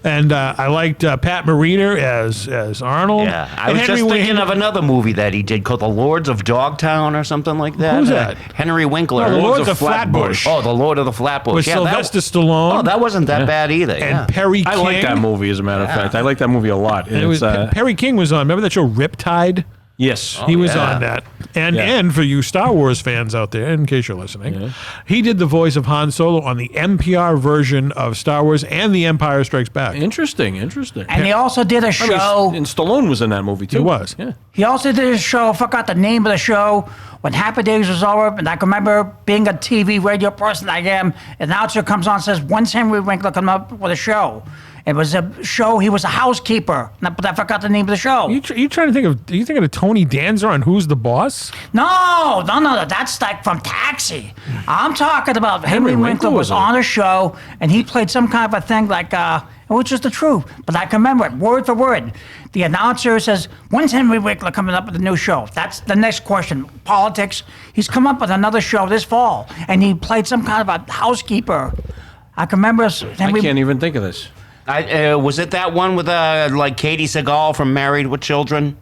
and I liked Pat Morita as Arnold. Yeah, I And was just thinking of another movie that he did called The Lords of Dogtown or something like that. Who's that? Henry Winkler. Oh, The Lords of Flatbush. Oh, The Lord of the Flatbush. with Sylvester Stallone. Oh, that wasn't that bad either. and Perry King. I like that movie, as a matter of fact. I like that movie a lot. And it was Perry King was on. Remember that show Riptide? Yes. He was yeah. on that. And for you Star Wars fans out there, in case you're listening, he did the voice of Han Solo on the NPR version of Star Wars and The Empire Strikes Back. Interesting. And he also did a show. And Stallone was in that movie, too. He was. Yeah. He also did a show, I forgot the name of the show, when Happy Days was over, and I can remember being a TV radio person I am, an announcer comes on and says, when's Henry Winkler coming up with a show? It was a show, he was a housekeeper, but I forgot the name of the show. You trying to think of? Are you thinking of Tony Danza on Who's the Boss? No, that's like from Taxi. I'm talking about Henry Winkler was on a show, and he played some kind of a thing like, which is the truth, but I can remember it word for word. The announcer says, when's Henry Winkler coming up with a new show? That's the next question. Politics. He's come up with another show this fall, and he played some kind of a housekeeper. I can remember I Henry. can't even think of this. Was it that one with Katie Seagal from Married with Children?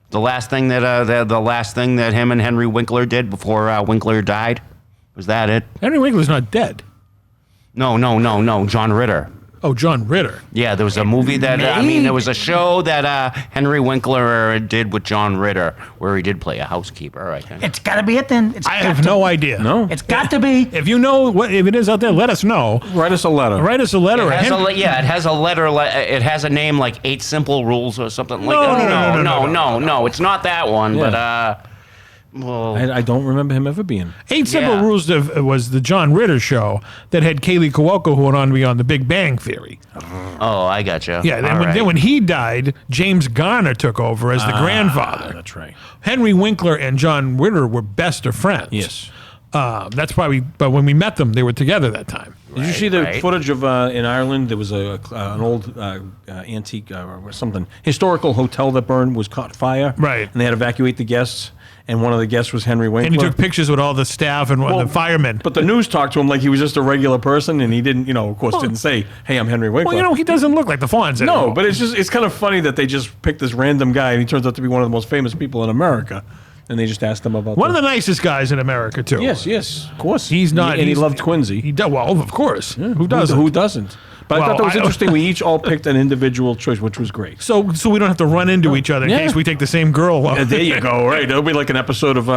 The last thing that him and Henry Winkler did before Winkler died? Was that it? Henry Winkler's not dead. No. John Ritter. Oh, John Ritter. Yeah, there was a movie that there was a show that Henry Winkler did with John Ritter where he did play a housekeeper. I think. It's got to be it then. I have no idea. No. It's got to be. If you know if it is out there, let us know. Write us a letter. Write us a letter. It has a letter. It has a name like 8 Simple Rules or something like that. No. It's not that one. Yeah. But well, I don't remember him ever being. 8 Simple Rules was the John Ritter show that had Kaylee Cuoco, who went on to be on The Big Bang Theory. oh, I gotcha. Yeah, then when he died, James Garner took over as the grandfather. That's right. Henry Winkler and John Ritter were best of friends. Yes. That's why but when we met them, they were together that time. Did you see the right. footage of in Ireland? There was an old antique or something historical hotel that was caught fire. Right. And they had to evacuate the guests. And one of the guests was Henry Winkler. And he took pictures with all the staff and the firemen. But the news talked to him like he was just a regular person, and he didn't, of course, didn't say, "Hey, I'm Henry Winkler." Well, he doesn't look like the Fonz anymore. No, but it's kind of funny that they just picked this random guy, and he turns out to be one of the most famous people in America. And they just asked him about one of the nicest guys in America too. Yes, of course. He's not. And he loved Quincy. He does well, of course. Who doesn't? Who doesn't? But I thought that was interesting. We each all picked an individual choice, which was great. So we don't have to run into each other in case we take the same girl. There you go. Right. It'll be like an episode of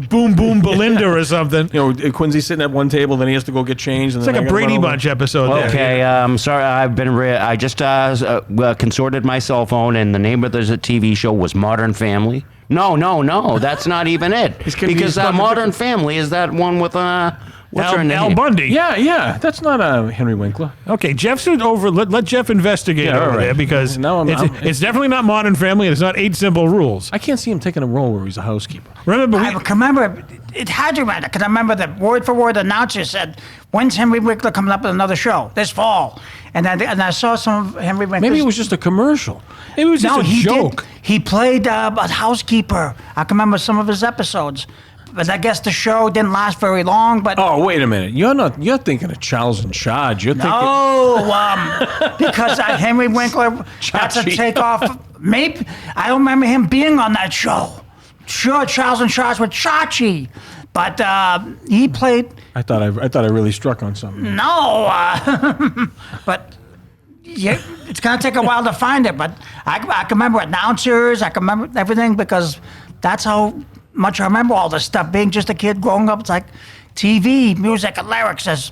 Boom Boom Belinda or something. Quincy's sitting at one table, then he has to go get changed. And It's like a Brady Bunch episode. Okay, sorry, I just consorted my cell phone, and the name of the TV show was Modern Family. No, that's not even it. Because Modern Family is that one with what's her name? Al Bundy. Yeah. That's not Henry Winkler. Okay, Jeff's over. Let Jeff investigate over there because it's definitely not Modern Family and it's not 8 Simple Rules. I can't see him taking a role where he's a housekeeper. Remember, I can remember it had to matter because I remember the word for word announcer said, "When's Henry Winkler coming up with another show this fall?" And I saw some of Henry Winkler. Maybe it was just a commercial. it was just a joke. He played a housekeeper. I can remember some of his episodes. But I guess the show didn't last very long. But oh, wait a minute! You're thinking of Charles in Charge. You're thinking because Henry Winkler. That's a takeoff. Maybe I don't remember him being on that show. Sure, Charles in Charge with Chachi, but he played. I thought I really struck on something. No, but. Yeah, it's gonna take a while to find it, but I can remember announcers. I can remember everything because that's how much I remember all this stuff. Being just a kid growing up, it's like TV, music, and lyrics, as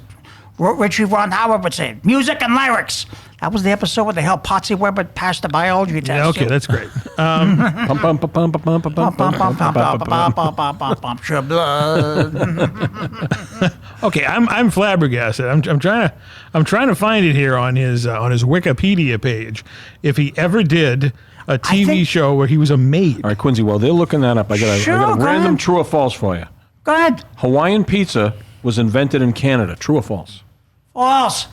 Richie Ron Howard would say. Music and lyrics. That was the episode where they helped Potsy Weber pass the biology test. Yeah, okay, that's great. Sure blood. Okay, I'm flabbergasted. I'm trying to find it here on his Wikipedia page. If he ever did a TV show where he was a maid. All right, Quincy. While they're looking that up, I got a random true or false for you. Go ahead. Hawaiian pizza was invented in Canada. True or false? False.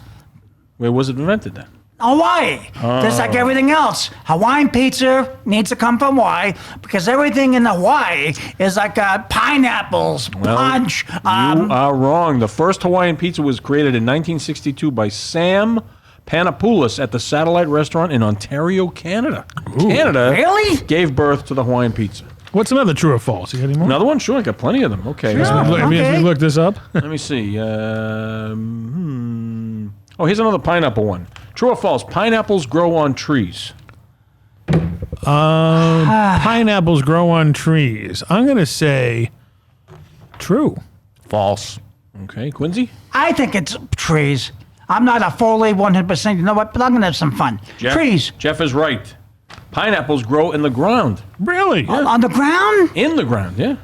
Where was it invented then? Hawaii. Just like everything else. Hawaiian pizza needs to come from Hawaii because everything in Hawaii is like pineapples, punch. You are wrong. The first Hawaiian pizza was created in 1962 by Sam Panopoulos at the Satellite Restaurant in Ontario, Canada. Ooh. Canada Really? gave birth to the Hawaiian pizza. What's another true or false? You got any more? Another one? Sure, I got plenty of them. Okay. Let me look this up. Let me see. Oh, here's another pineapple one. True or false? Pineapples grow on trees. Pineapples grow on trees. I'm going to say true. False. Okay, Quincy? I think it's trees. I'm not a fully 100%. You know what? But I'm going to have some fun. Trees. Jeff is right. Pineapples grow in the ground. Really? On the ground? In the ground, yeah.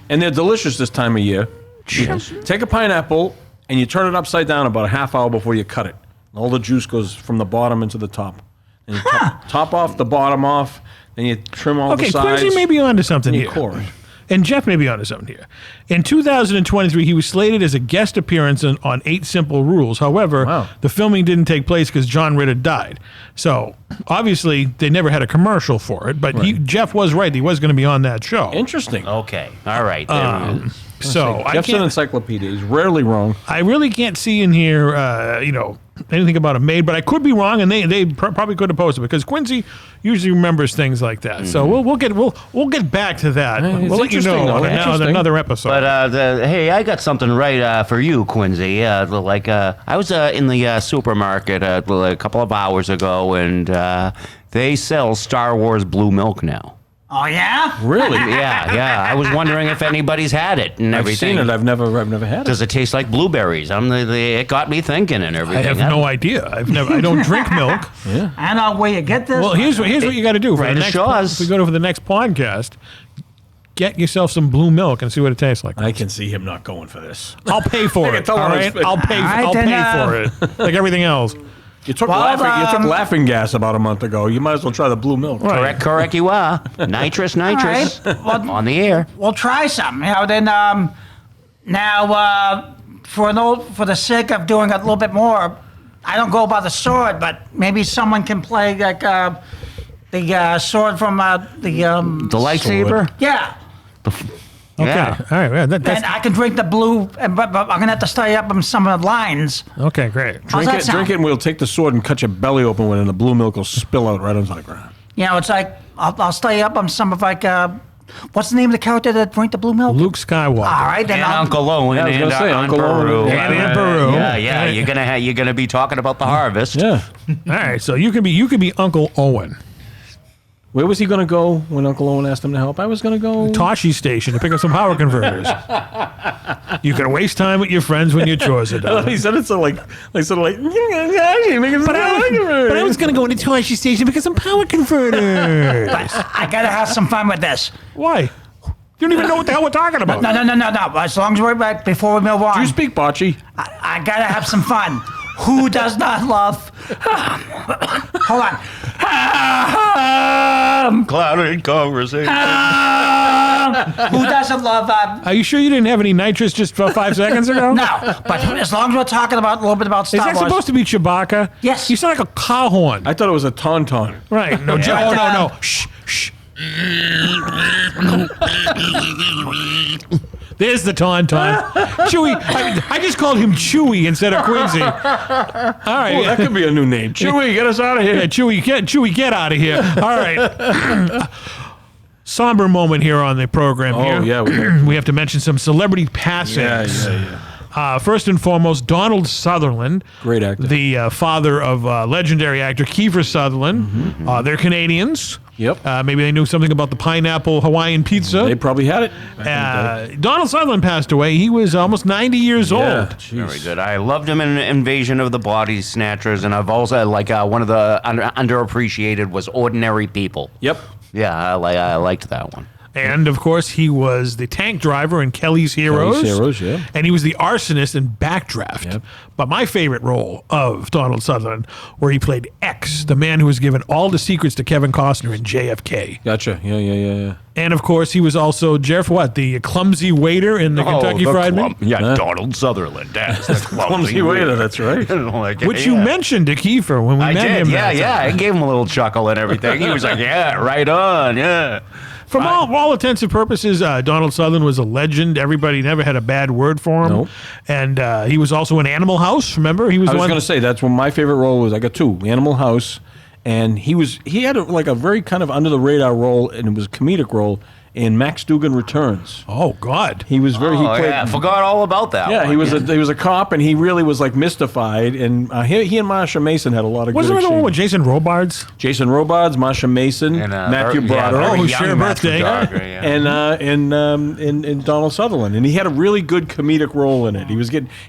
And they're delicious this time of year. Yes. Take a pineapple and you turn it upside down about a half hour before you cut it. All the juice goes from the bottom into the top. And you top off the bottom off, then you trim all the sides. Okay, Quincy may be onto something and here. you core it. And Jeff may be onto something here. In 2023, he was slated as a guest appearance on 8 Simple Rules. However, the filming didn't take place because John Ritter died. So, obviously, they never had a commercial for it. But Jeff was right. He was going to be on that show. Interesting. Okay. All right. So Jeff's an encyclopedia. He's rarely wrong. I really can't see in here, anything about a maid, but I could be wrong, and they probably could have posted it because Quincy usually remembers things like that. So we'll get back to that. We'll let you know on another episode. But hey, I got something right for you, Quincy. I was in the supermarket a couple of hours ago, and they sell Star Wars blue milk now. Oh, yeah? Really? Yeah. I was wondering if anybody's had it and everything. I've seen it. I've never had it. Does it taste like blueberries? It got me thinking and everything. I have no idea. I don't drink milk. Yeah. I know where you get this. Well, here's what you got to do. Right, If we go to the next podcast, get yourself some blue milk and see what it tastes like. I can see him not going for this. I'll pay for it. All right, I'll pay for it. Like everything else. You took laughing gas about a month ago. You might as well try the blue milk. Right. Correct. You are nitrous. Right. Well, on the air. We'll try some. Then now for the sake of doing a little bit more, I don't go by the sword, but maybe someone can play like the sword from the lightsaber. Sword. Yeah. Okay. Yeah. All right. Yeah, And I can drink the blue, but I'm gonna have to study up on some of the lines. Okay. Great. How's that sound? Drink it, and we'll take the sword and cut your belly open with it, and the blue milk will spill out right onto the ground. It's like I'll study up on some of like What's the name of the character that drank the blue milk? Luke Skywalker. All right, then And Uncle Owen I was and gonna say, Aunt Uncle Owen Peru. and Aunt Peru. Yeah. You're gonna be talking about the harvest. Yeah. All right, so you could be Uncle Owen. Where was he going to go when Uncle Owen asked him to help? I was going to go. Toshi Station to pick up some power converters. You can waste time with your friends when your chores are done. He said it so like But I was going to go into Toshi Station to pick up some power converters. I gotta have some fun with this. Why? You don't even know what the hell we're talking about. No. As long as we're back before we move on, Do you speak Bocce? I gotta have some fun. Who does not love? Hold on. Clouded conversation. Who doesn't love? Are you sure you didn't have any nitrous just 5 seconds ago? No, but as long as we're talking about a little bit about Is Star that Wars. supposed to be Chewbacca? Yes. You sound like a car horn. I thought it was a tauntaun. Right. No, Yeah. oh, no. Shh, shh. There's the tauntaun. Chewy. I just called him Chewy instead of Quincy. All right. Oh, that could be a new name. Chewie, get us out of here. Yeah, Chewy, get out of here. All right. Somber moment here on the program. Oh, here. yeah. We have to mention some celebrity passings. First and foremost, Donald Sutherland. Great actor. The father of legendary actor Kiefer Sutherland. They're Canadians. Yep. Maybe they knew something about the pineapple Hawaiian pizza. They probably had it. back in the day. Donald Sutherland passed away. He was almost 90 years Yeah, old. jeez. Very good. I loved him in Invasion of the Body Snatchers, and I've also one of the underappreciated was Ordinary People. Yep. Yeah, I liked that one. And, of course, he was the tank driver in Kelly's Heroes. Yeah. And he was the arsonist in Backdraft. Yep. But my favorite role of Donald Sutherland, where he played X, the man who was given all the secrets to Kevin Costner in JFK. Gotcha. Yeah. And, of course, he was also, Jeff, the clumsy waiter in the Kentucky Fried Meat? Yeah, Donald Sutherland. That's the Clumsy waiter, that's right. Which you mentioned to Kiefer when we I met did, him. that yeah. time. I gave him a little chuckle and everything. He was like, yeah, right on, yeah. From all intents and purposes, Donald Sutherland was a legend. Everybody never had a bad word for him. Nope. And he was also in Animal House, remember? He was I was one. going to say that's when my favorite role was. I got two, Animal House, and he had a very kind of under the radar role, and it was a comedic role in Max Dugan Returns. Oh, God. He was very. He Oh, played. yeah, I forgot all about that Yeah, one. he was a cop, and he really was like mystified. And he and Marsha Mason had a lot of Wasn't good there the one with exchange. Jason Robards? Jason Robards, Marsha Mason, And, Matthew Broderick, Oh, who young share a Matthew birthday. Broderick, yeah. and Donald Sutherland, and he had a really good comedic role in it.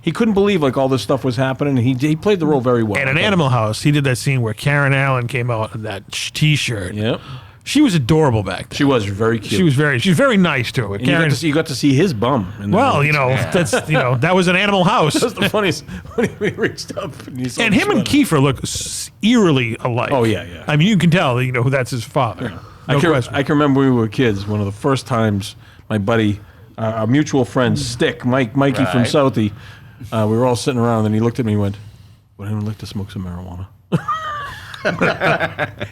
He couldn't believe like all this stuff was happening. And he played the role very well. And in Animal House, he did that scene where Karen Allen came out in that T-shirt. Yep. She was adorable back then. She was very cute. She was very nice to her. And you got to see his bum. in the well, movie. that's that was an Animal House. That's the funniest when he reached up and he saw And the him and sweater. Kiefer look eerily alike. Oh, yeah. I mean, you can tell, that's his father. No question. I can remember when we were kids. One of the first times, my buddy, our mutual friend, Stick, Mikey from Right. Southie, we were all sitting around, and he looked at me and went, "Would anyone like to smoke some marijuana?"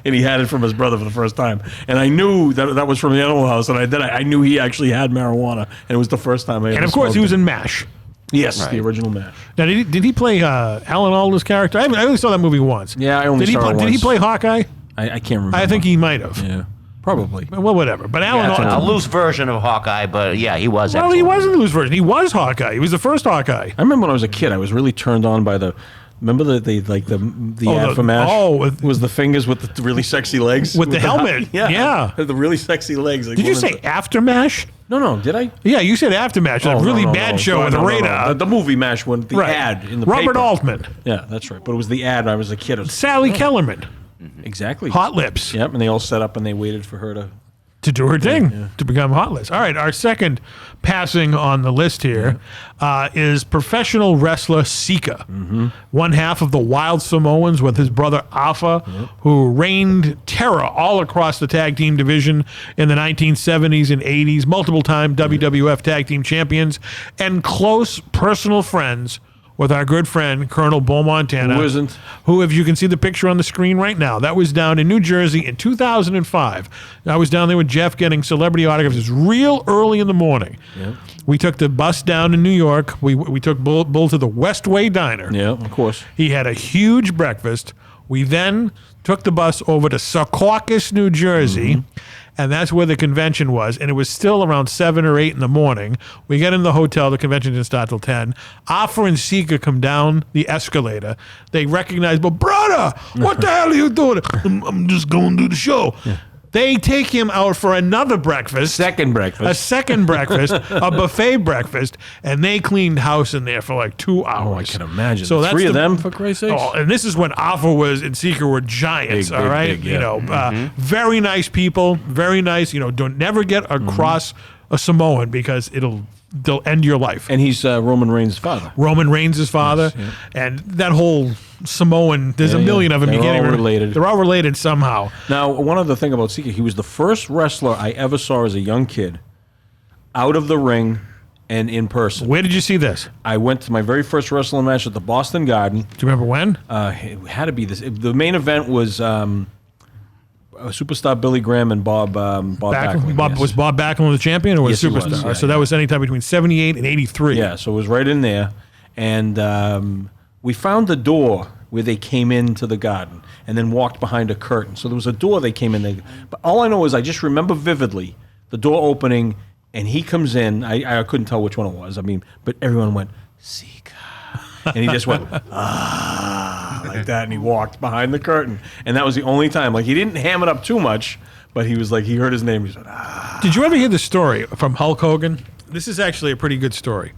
And he had it from his brother for the first time, and I knew that was from the Animal House, and I knew he actually had marijuana, and it was the first time I ever And of course, smoked he was it. in MASH. Yes, Right. the original MASH. Now, did he play Alan Alda's character? I only saw that movie once. Yeah, I only did he saw it Did he once. play Hawkeye? I can't remember. I think he might have. Yeah, probably. Well, whatever. But Alan Yeah, it's a Alda. loose version of Hawkeye, but yeah, he was. Well, he excellent. wasn't the loose version. He was Hawkeye. He was the first Hawkeye. I remember when I was a kid, I was really turned on by the. Remember the ad for MASH? Was the fingers with the really sexy legs With the helmet. Yeah. the really sexy legs. Like Did you women- say After MASH? No? Did I? Yeah, you said After MASH. Oh, a really no. bad show with No, a no. radar. The movie MASH one, the Right. ad in the Robert paper. Altman. Yeah, that's right. But it was the ad. I was a kid. It was, Sally Kellerman. exactly. Hot Lips. Yep, and they all set up and they waited for her to. To do her thing, to become Hot List. All right, our second passing on the list here is professional wrestler Sika, one half of the Wild Samoans with his brother Afa, who reigned terror all across the tag team division in the 1970s and 80s, multiple-time WWF tag team champions, and close personal friends with our good friend, Colonel Bo Montana. Who isn't? Who, if you can see the picture on the screen right now, that was down in New Jersey in 2005. I was down there with Jeff getting celebrity autographs. It was real early in the morning. Yeah. We took the bus down to New York. We took Bull to the Westway Diner. Yeah, of course. He had a huge breakfast. We then took the bus over to Secaucus, New Jersey. and that's where the convention was. And it was still around 7 or 8 in the morning. We get in the hotel. The convention didn't start till 10. Afa and Sika come down the escalator. They recognize, but brother, what the hell are you doing? I'm just going to do the show. Yeah. They take him out for another breakfast. A second breakfast, a buffet breakfast, and they cleaned house in there for like 2 hours. Oh, I can imagine. So that's 3 of them, for Christ's sake. Oh, and this is when Afa was and Sika were giants, all right? Big, yeah. Very nice people, very nice. Don't never get across a Samoan because they'll end your life. And he's Roman Reigns' father. Roman Reigns' father. Yes, yeah. And that whole Samoan, there's a million of them. They're all related. They're all related somehow. Now, one other thing about Sika, he was the first wrestler I ever saw as a young kid out of the ring and in person. Where did you see this? I went to my very first wrestling match at the Boston Garden. Do you remember when? It had to be this. The main event was Superstar Billy Graham and Bob Backlund. Yes. Was Bob Backlund the champion or was Yes, Superstar? He was, yeah, so that was anytime between 78 and 83. Yeah, so it was right in there. And we found the door where they came into the garden and then walked behind a curtain. So there was a door they came in. But all I know is I just remember vividly the door opening and he comes in. I couldn't tell which one it was. But everyone went, Sika. And he just went, like that. And he walked behind the curtain. And that was the only time. Like, he didn't ham it up too much, but he was like, he heard his name. He said, Did you ever hear the story from Hulk Hogan? This is actually a pretty good story.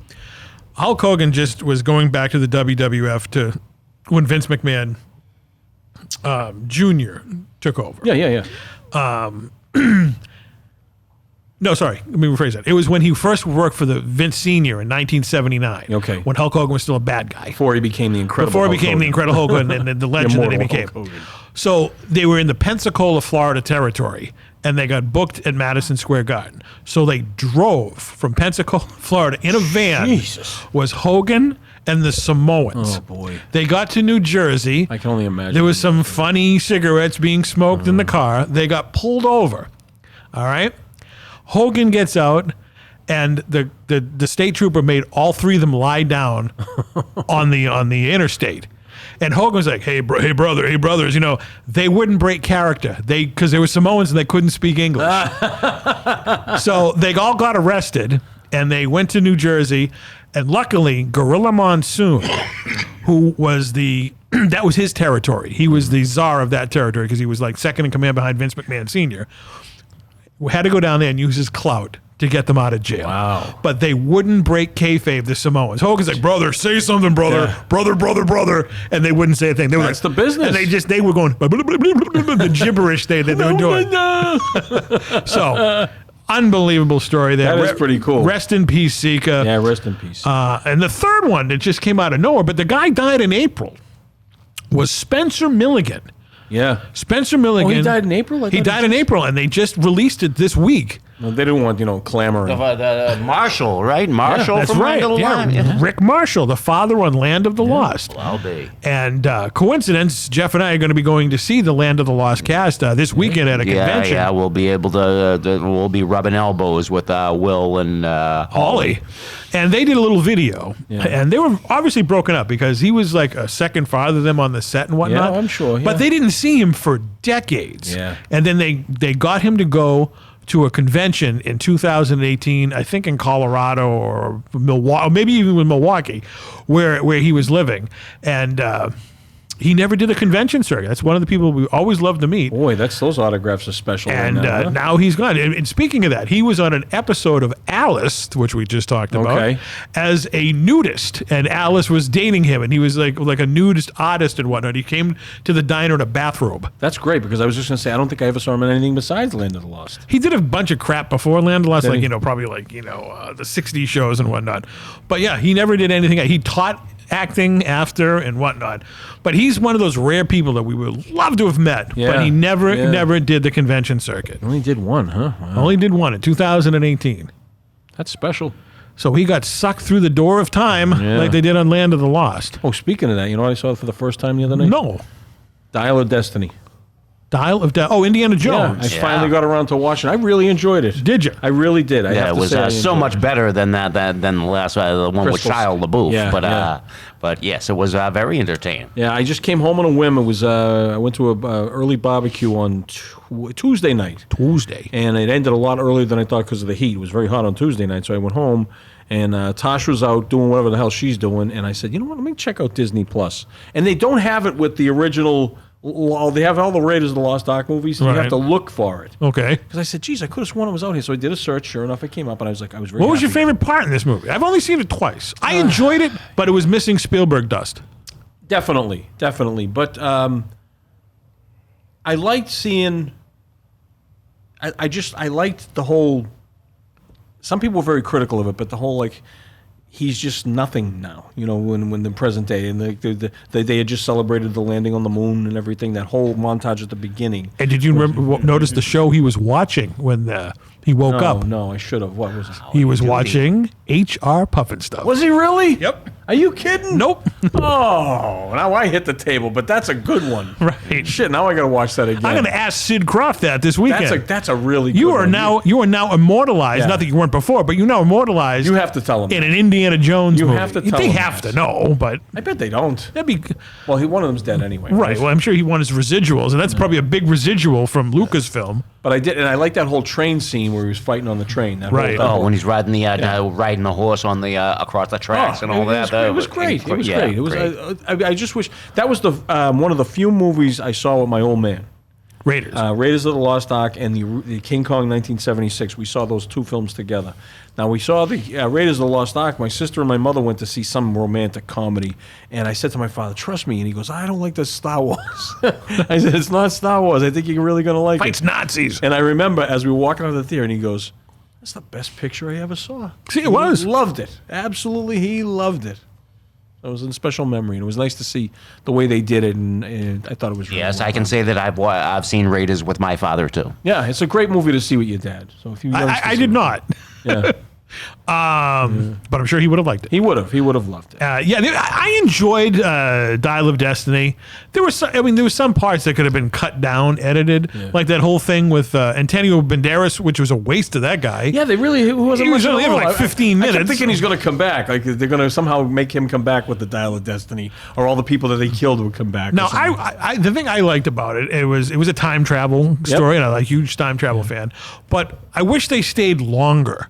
Hulk Hogan just was going back to the WWF when Vince McMahon Jr. took over. Yeah. No, sorry. Let me rephrase that. It was when he first worked for the Vince Sr. in 1979. Okay. When Hulk Hogan was still a bad guy. Before he became the Incredible Hulk Hogan and the legend that he became. So they were in the Pensacola, Florida territory, and they got booked at Madison Square Garden. So they drove from Pensacola, Florida in a van. Jesus. Was Hogan and the Samoans. Oh, boy. They got to New Jersey. I can only imagine. There was some funny cigarettes being smoked in the car. They got pulled over. All right? Hogan gets out, and the state trooper made all 3 of them lie down on the interstate. And Hogan was like, hey brothers, they wouldn't break character. Because they were Samoans and they couldn't speak English. So they all got arrested, and they went to New Jersey. And luckily, Gorilla Monsoon, who was that was his territory. He was the czar of that territory because he was like second in command behind Vince McMahon Sr., had to go down there and use his clout to get them out of jail. Wow. But they wouldn't break kayfabe, the Samoans. Hogan's like, brother, say something, brother. Yeah. Brother. And they wouldn't say a thing. That's the business. And they were going, the gibberish they were doing. So, unbelievable story there. That is pretty cool. Rest in peace, Sika. Yeah, rest in peace. And the third one that just came out of nowhere, but the guy died in April, was Spencer Milligan. Yeah. Spencer Milligan. Oh, he died in April? He died in April, and they just released it this week. Well, they didn't want, clamoring. Marshall, right? Marshall that's from right. Land of the Lost. Yeah. Rick Marshall, the father on Land of the Lost. Well, I'll be. And coincidence, Jeff and I are going to be going to see the Land of the Lost cast this weekend at a convention. Yeah, we'll be able to, we'll be rubbing elbows with Will and Holly. And they did a little video, and they were obviously broken up because he was like a second father to them on the set and whatnot. Yeah, I'm sure. Yeah. But they didn't see him for decades. Yeah. And then they got him to go to a convention in 2018, I think in Colorado or Milwaukee, or maybe even in Milwaukee, where he was living. And he never did a convention circuit. That's one of the people we always loved to meet. Boy, those autographs are special. And right now, now he's gone. And speaking of that, he was on an episode of Alice, which we just talked about, as a nudist. And Alice was dating him, and he was like a nudist artist and whatnot. He came to the diner in a bathrobe. That's great, because I was just going to say, I don't think I ever saw him in anything besides Land of the Lost. He did a bunch of crap before Land of the Lost, probably the 60s shows and whatnot. But yeah, he never did anything. He taught acting after and whatnot. But he's one of those rare people that we would love to have met. Yeah. But he never did the convention circuit. Only did one, huh? Wow. Only did one in 2018. That's special. So he got sucked through the door of time like they did on Land of the Lost. Oh, speaking of that, you know what I saw for the first time the other night? No. Dial of Destiny. Dial of Death. Oh, Indiana Yeah, Jones. I finally got around to watching. I really enjoyed it. Did you? I really did. I Yeah, have it to was say I so enjoyed much it. better than the last the one with Crystals. Shia LaBeouf. Yeah, yeah. But yes, it was very entertaining. Yeah, I just came home on a whim. It was I went to a early barbecue on Tuesday night. Tuesday. And it ended a lot earlier than I thought because of the heat. It was very hot on Tuesday night, so I went home, and Tosh was out doing whatever the hell she's doing, and I said, you know what, let me check out Disney Plus. And they don't have it with the original. They have all the Raiders of the Lost Ark movies, and you Right. have to look for it. Okay. Because I said, geez, I could have sworn it was out here. So I did a search. Sure enough, it came up, and I was very What was your happy. favorite part in this movie? I've only seen it twice. I enjoyed it, but it was missing Spielberg dust. Definitely. But I liked seeing. I liked the whole. Some people were very critical of it, but the whole he's just nothing now. You know, when the present day and they had just celebrated the landing on the moon and everything. That whole montage at the beginning. And did you notice the show he was watching when he woke up? No, I should have. What was it? He was watching H.R. Puffin stuff. Was he really? Yep. Are you kidding? Nope. Oh, now I hit the table, but that's a good one. Right. Shit, now I got to watch that again. I'm going to ask Sid Croft that this weekend. That's a really good you one. are now immortalized. Yeah. Not that you weren't before, but you're now immortalized. You have to tell him. in an Indiana Jones You movie. have to tell They him have that. to know, but I bet they don't. that'd be Well, one of them's dead anyway. right. Well, I'm sure he won his residuals, and that's probably a big residual from Lucasfilm. But I did, and I like that whole train scene where he was fighting on the train. That Right. Whole, Oh, when he's riding riding the horse on the across the tracks and all that. It was great. It was great. It was. great. I just wish that was the one of the few movies I saw with my old man. Raiders. Raiders of the Lost Ark and the King Kong 1976. We saw those two films together. Now, we saw the Raiders of the Lost Ark. My sister and my mother went to see some romantic comedy. And I said to my father, trust me. And he goes, I don't like the Star Wars. I said, it's not Star Wars. I think you're really going to like Fights it. Nazis. And I remember as we were walking out of the theater, and he goes, that's the best picture I ever saw. See, it was. He loved it. Absolutely, he loved it. It was a special memory, and it was nice to see the way they did it, and I thought it was really Yes, well I can done. say that I've seen Raiders with my father too. Yeah, it's a great movie to see with your dad. So if you I did not. Yeah. But I'm sure he would have liked it. He would have loved it. I enjoyed Dial of Destiny. There was some parts that could have been cut down, edited, like that whole thing with Antonio Banderas, which was a waste of that guy. Yeah, they really it wasn't He was much at only in all. like 15 I kept minutes. thinking he's going to come back. Like they're going to somehow make him come back with the Dial of Destiny, or all the people that they killed would come back. No, or something. I the thing I liked about it was a time travel story, and I'm a huge time travel fan. But I wish they stayed longer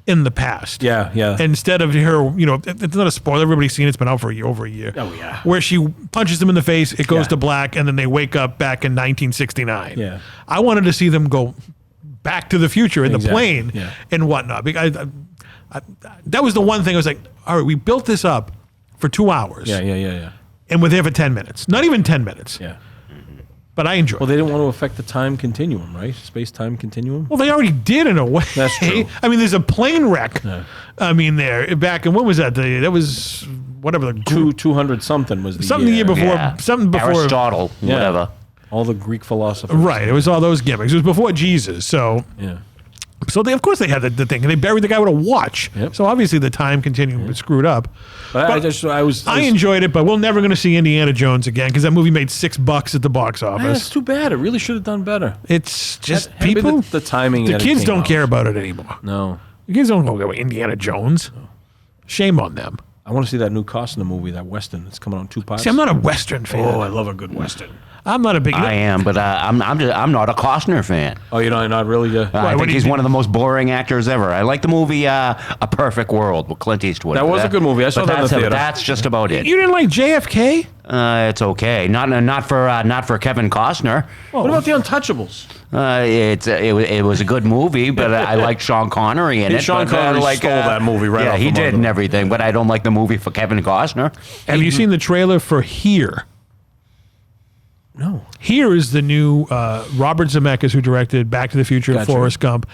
in the past. Yeah. Instead of her, it's not a spoiler. Everybody's seen it. It's been out for over a year. Oh, yeah. Where she punches them in the face, it goes Yeah. to black, and then they wake up back in 1969. Yeah. I wanted to see them go back to the future in the Exactly. plane Yeah. and whatnot. Because that was the one thing I was like, all right, we built this up for 2 hours. Yeah. And we're there for 10 minutes. Not even 10 minutes. Yeah. But I enjoyed Well, it. they didn't want to affect the time continuum, right? Space-time continuum. Well, they already did in a way. That's true. I mean, there's a plane wreck. I mean, there back in what was that? That was whatever the 200 something was the something the year before. Yeah. Something before. Aristotle, Yeah. whatever. All the Greek philosophers. Right. It was all those gimmicks. It was before Jesus. So Yeah. of course they had the thing, and they buried the guy with a watch. Yep. So obviously the time continuum was screwed up. But I was I enjoyed it, but we're never going to see Indiana Jones again because that movie made $6 at the box That's office. too bad. It really should have done better. It's just Had to be people. the timing. The that it kids came don't out. care about it anymore. No. The kids don't go Indiana Jones. Shame on them. I want to see that new Costner movie, that Western that's coming out in 2 parts. See, I'm not a Western fan. Oh, I love a good Western. I'm not a big. I am, but I'm not a Costner fan. Oh, you're not really? I what think do you he's think? one of the most boring actors ever. I like the movie A Perfect World with Clint Eastwood. That was a good movie. I saw but that in the theater. That's just about it. You didn't like JFK? It's okay. Not for Kevin Costner. What about The Untouchables? It was a good movie, but I liked Sean Connery in Hey, it. Sean but, Connery stole that movie right Yeah, off he the did mother. and everything, but I don't like the movie for Kevin Costner. Have you seen the trailer for Here? No. Here is the new Robert Zemeckis, who directed Back to the Future and Gotcha. Forrest Gump.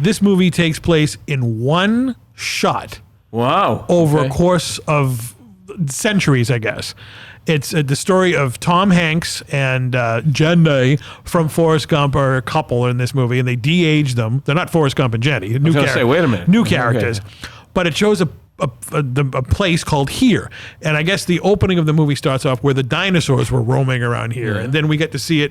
This movie takes place in one shot Wow. over Okay. a course of centuries, I guess. It's the story of Tom Hanks and Jenny from Forrest Gump are a couple in this movie, and they de-age them. They're not Forrest Gump and Jenny. New gonna say, wait a minute. New Okay. characters. But it shows a place called Here. And I guess the opening of the movie starts off where the dinosaurs were roaming around here. And then we get to see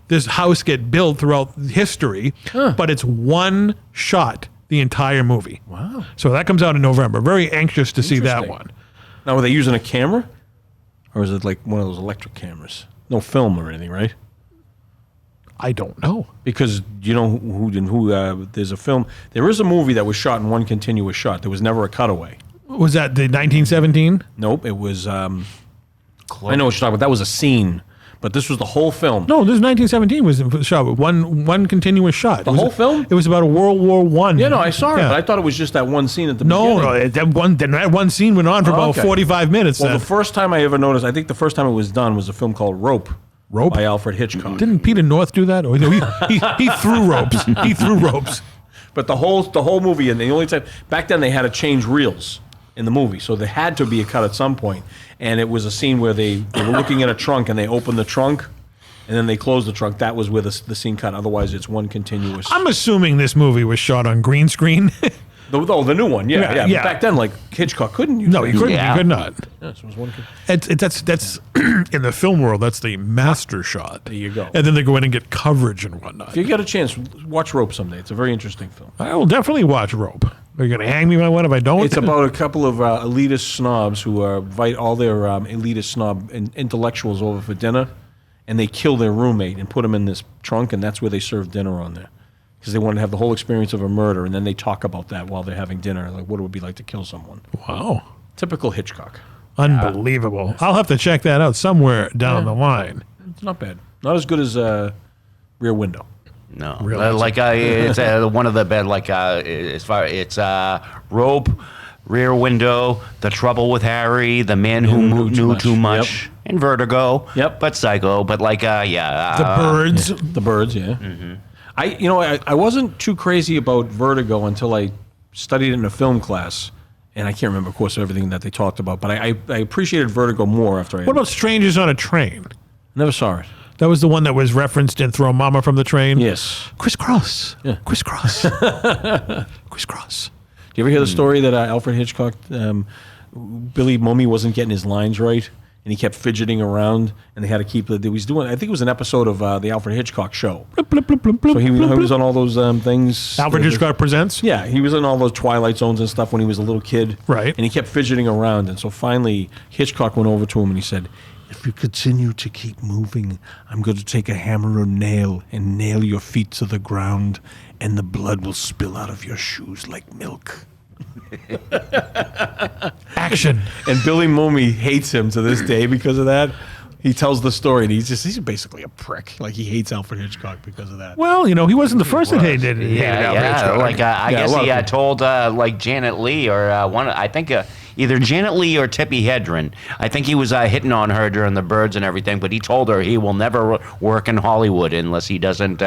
this house get built throughout history, but it's one shot the entire movie. Wow. So that comes out in November. Very anxious to see that one. Now, were they using a camera? Or is it like one of those electric cameras? No film or anything, right? I don't know. Because you know there's a film. There is a movie that was shot in one continuous shot. There was never a cutaway. Was that the 1917? Nope, it was. I know what you're talking about. That was a scene, but this was the whole film. No, this 1917 was shot with one continuous shot. The whole film? It was about a World War One. Yeah, no, I saw it, but I thought it was just that one scene at the beginning. No, that one scene went on for about 45 minutes. Well, the first time I ever noticed, I think the first time it was done was a film called Rope by Alfred Hitchcock. Didn't Peter North do that? Or he threw ropes. He threw ropes. But the whole movie, and the only time back then they had to change reels in the movie, so there had to be a cut at some point. And it was a scene where they were looking at a trunk, and they opened the trunk, and then they closed the trunk. That was where the scene cut. Otherwise, it's one continuous. I'm assuming this movie was shot on green screen. The new one, yeah. But back then, like Hitchcock couldn't use. No, he couldn't. Yeah. He could not. Yeah, so it was one. That's in the film world. That's the master shot. There you go. And then they go in and get coverage and whatnot. If you get a chance, watch Rope someday. It's a very interesting film. I will definitely watch Rope. Are you going to hang me by one if I don't? It's about a couple of elitist snobs who invite all their elitist snob intellectuals over for dinner, and they kill their roommate and put him in this trunk, and that's where they serve dinner on there. Because they want to have the whole experience of a murder, and then they talk about that while they're having dinner, like what it would be like to kill someone. Wow. Typical Hitchcock. Unbelievable. I'll have to check that out somewhere down the line. It's not bad. Not as good as Rear Window. No, Really? it's one of the bed. As far it's Rope, Rear Window, The Trouble with Harry, The Man Who Knew Too Much, Yep. and Vertigo. Yep. But Psycho. But The Birds. The Birds, yeah. Mm-hmm. I wasn't too crazy about Vertigo until I studied it in a film class, and I can't remember, of course, everything that they talked about. But I appreciated Vertigo more after I. What about Strangers on a Train? Never saw it. That was the one that was referenced in Throw Mama from the Train? Yes. Crisscross. Yeah. Crisscross. Crisscross. Do you ever hear the story that Alfred Hitchcock, Billy Mummy wasn't getting his lines right, and he kept fidgeting around, and they had to keep he was doing. I think it was an episode of the Alfred Hitchcock show. So he was on all those things. Alfred Hitchcock Presents? Yeah, he was in all those Twilight Zones and stuff when he was a little kid. Right. And he kept fidgeting around, and so finally Hitchcock went over to him and he said, "If you continue to keep moving, I'm going to take a hammer or nail and nail your feet to the ground, and the blood will spill out of your shoes like milk." Action. And Billy Mummy hates him to this day because of that. He tells the story, and he's basically a prick. Like, he hates Alfred Hitchcock because of that. Well, he wasn't the first that hated Alfred Yeah. Hitchcock. I guess he told Janet Leigh or one. I think either Janet Leigh or Tippi Hedren. I think he was hitting on her during The Birds and everything. But he told her he will never work in Hollywood unless he doesn't.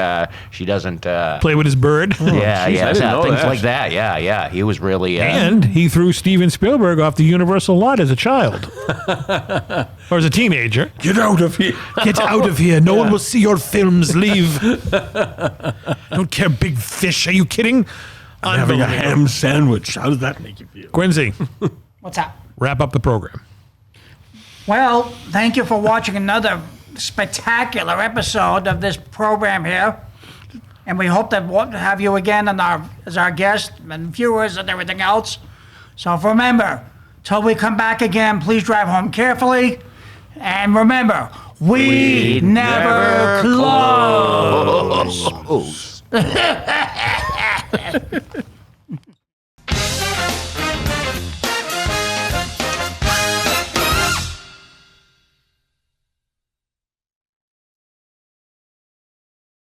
She doesn't play with his bird. Yeah, geez, I didn't know things that. like that. Yeah. He was really. And he threw Steven Spielberg off the Universal lot as a child. Or as a teenager. Get out of here. Get out of here. No one will see your films. Leave. Don't care, big fish. Are you kidding? I'm having a ham sandwich. How does that make you feel? Quincy, What's up? wrap up the program. Well, thank you for watching another spectacular episode of this program here. And we hope to have you again as our guest and viewers and everything else. So remember, till we come back again, please drive home carefully. And remember, we never close.